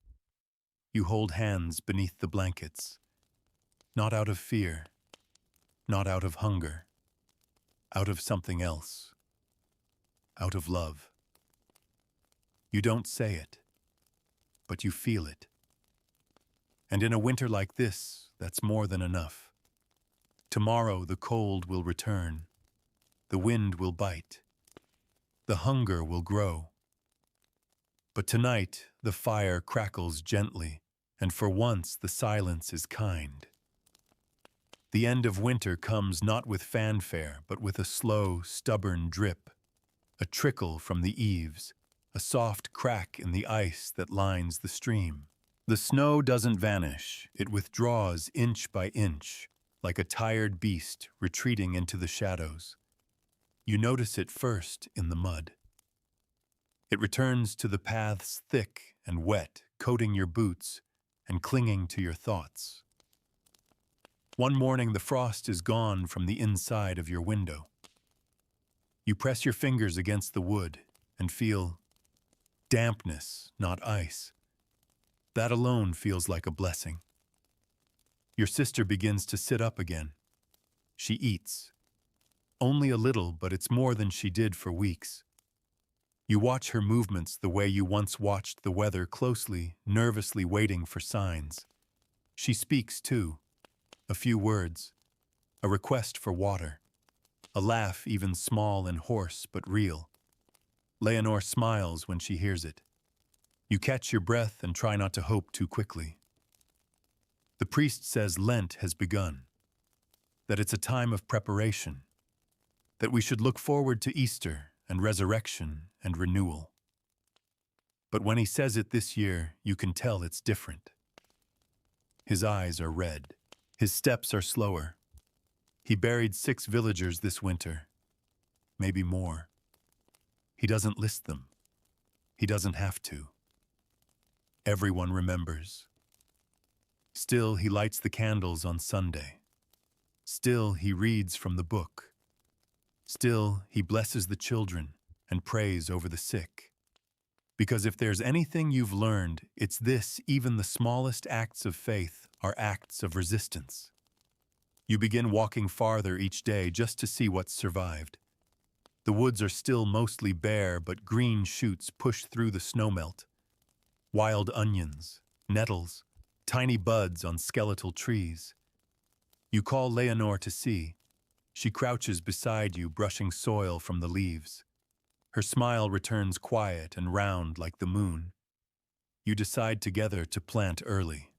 You hold hands beneath the blankets, not out of fear, not out of hunger, out of something else, out of love. You don't say it, but you feel it. And in a winter like this, that's more than enough. Tomorrow the cold will return, the wind will bite, the hunger will grow. But tonight the fire crackles gently, and for once the silence is kind. The end of winter comes not with fanfare, but with a slow, stubborn drip, a trickle from the eaves, a soft crack in the ice that lines the stream. The snow doesn't vanish, it withdraws inch by inch, like a tired beast retreating into the shadows. You notice it first in the mud. It returns to the paths thick and wet, coating your boots and clinging to your thoughts. One morning the frost is gone from the inside of your window. You press your fingers against the wood and feel dampness, not ice. That alone feels like a blessing. Your sister begins to sit up again. She eats. Only a little, but it's more than she did for weeks. You watch her movements the way you once watched the weather, closely, nervously waiting for signs. She speaks too. A few words. A request for water. A laugh, even small and hoarse, but real. Leonore smiles when she hears it. You catch your breath and try not to hope too quickly. The priest says Lent has begun, that it's a time of preparation, that we should look forward to Easter and resurrection and renewal. But when he says it this year, you can tell it's different. His eyes are red. His steps are slower. He buried 6 villagers this winter, maybe more. He doesn't list them. He doesn't have to. Everyone remembers. Still, he lights the candles on Sunday. Still, he reads from the book. Still, he blesses the children and prays over the sick. Because if there's anything you've learned, it's this: even the smallest acts of faith are acts of resistance. You begin walking farther each day just to see what's survived. The woods are still mostly bare, but green shoots push through the snowmelt. Wild onions, nettles, tiny buds on skeletal trees. You call Leonore to see. She crouches beside you, brushing soil from the leaves. Her smile returns quiet and round like the moon. You decide together to plant early.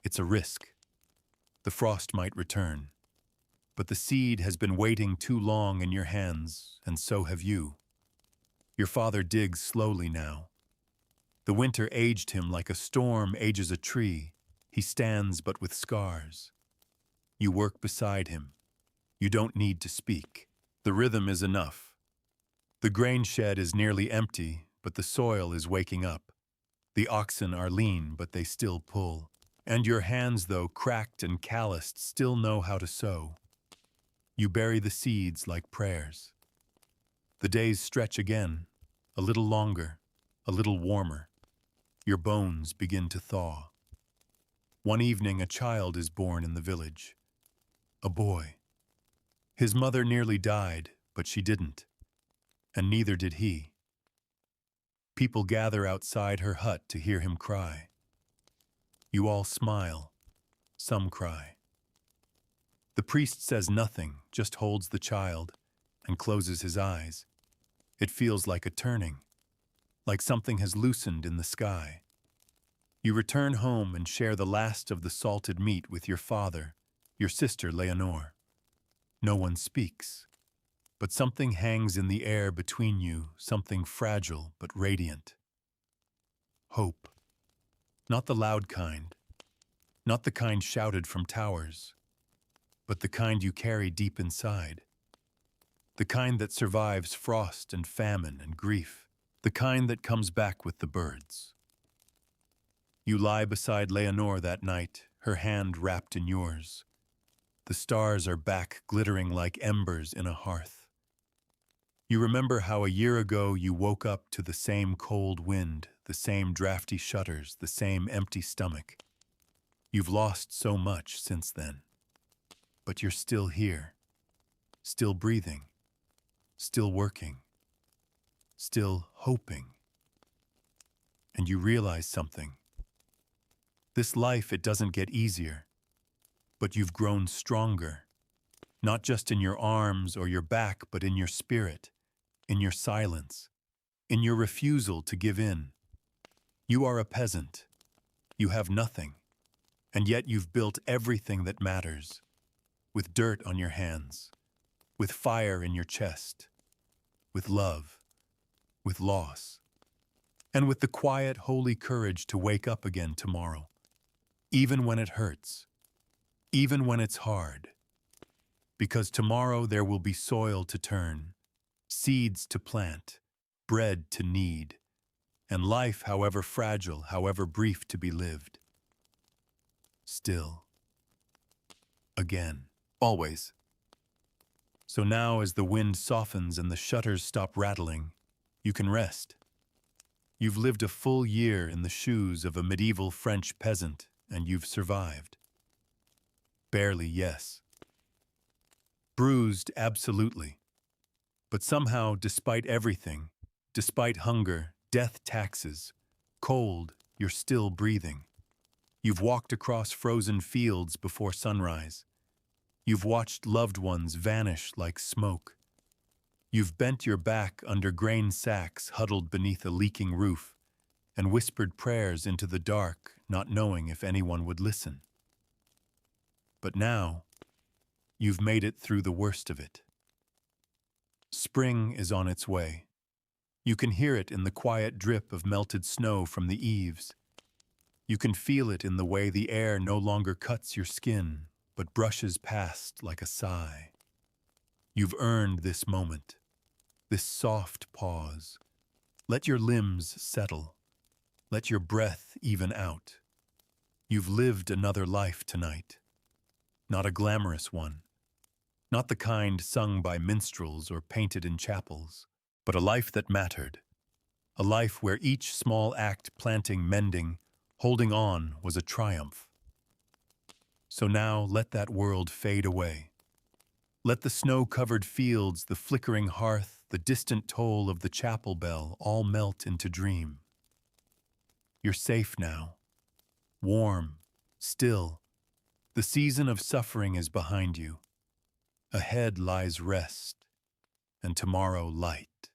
It's a risk. The frost might return. But the seed has been waiting too long in your hands, and so have you. Your father digs slowly now. The winter aged him like a storm ages a tree. He stands but with scars. You work beside him. You don't need to speak. The rhythm is enough. The grain shed is nearly empty, but the soil is waking up. The oxen are lean, but they still pull. And your hands, though cracked and calloused, still know how to sow. You bury the seeds like prayers. The days stretch again, a little longer, a little warmer. Your bones begin to thaw. One evening, a child is born in the village. A boy. His mother nearly died, but she didn't. And neither did he. People gather outside her hut to hear him cry. You all smile. Some cry. The priest says nothing, just holds the child and closes his eyes. It feels like a turning, like something has loosened in the sky. You return home and share the last of the salted meat with your father, your sister Leonore. No one speaks, but something hangs in the air between you, something fragile but radiant. Hope. Not the loud kind, not the kind shouted from towers, but the kind you carry deep inside. The kind that survives frost and famine and grief. The kind that comes back with the birds. You lie beside Leonore that night, her hand wrapped in yours. The stars are back glittering like embers in a hearth. You remember how a year ago you woke up to the same cold wind, the same drafty shutters, the same empty stomach. You've lost so much since then. But you're still here, still breathing, still working, still hoping. And you realize something. This life, it doesn't get easier, but you've grown stronger, not just in your arms or your back, but in your spirit, in your silence, in your refusal to give in. You are a peasant. You have nothing, and yet you've built everything that matters, with dirt on your hands, with fire in your chest, with love, with loss, and with the quiet, holy courage to wake up again tomorrow, even when it hurts, even when it's hard, because tomorrow there will be soil to turn, seeds to plant, bread to knead, and life, however fragile, however brief to be lived. Still. Again. Always. So now, as the wind softens and the shutters stop rattling, you can rest. You've lived a full year in the shoes of a medieval French peasant, and you've survived. Barely, yes. Bruised, absolutely. But somehow, despite everything, despite hunger, death taxes, cold, you're still breathing. You've walked across frozen fields before sunrise. You've watched loved ones vanish like smoke. You've bent your back under grain sacks huddled beneath a leaking roof and whispered prayers into the dark, not knowing if anyone would listen. But now, you've made it through the worst of it. Spring is on its way. You can hear it in the quiet drip of melted snow from the eaves. You can feel it in the way the air no longer cuts your skin, but brushes past like a sigh. You've earned this moment, this soft pause. Let your limbs settle. Let your breath even out. You've lived another life tonight. Not a glamorous one. Not the kind sung by minstrels or painted in chapels, but a life that mattered. A life where each small act, planting, mending, holding on, was a triumph. So now let that world fade away. Let the snow-covered fields, the flickering hearth, the distant toll of the chapel bell all melt into dream. You're safe now. Warm, still. The season of suffering is behind you. Ahead lies rest, and tomorrow light.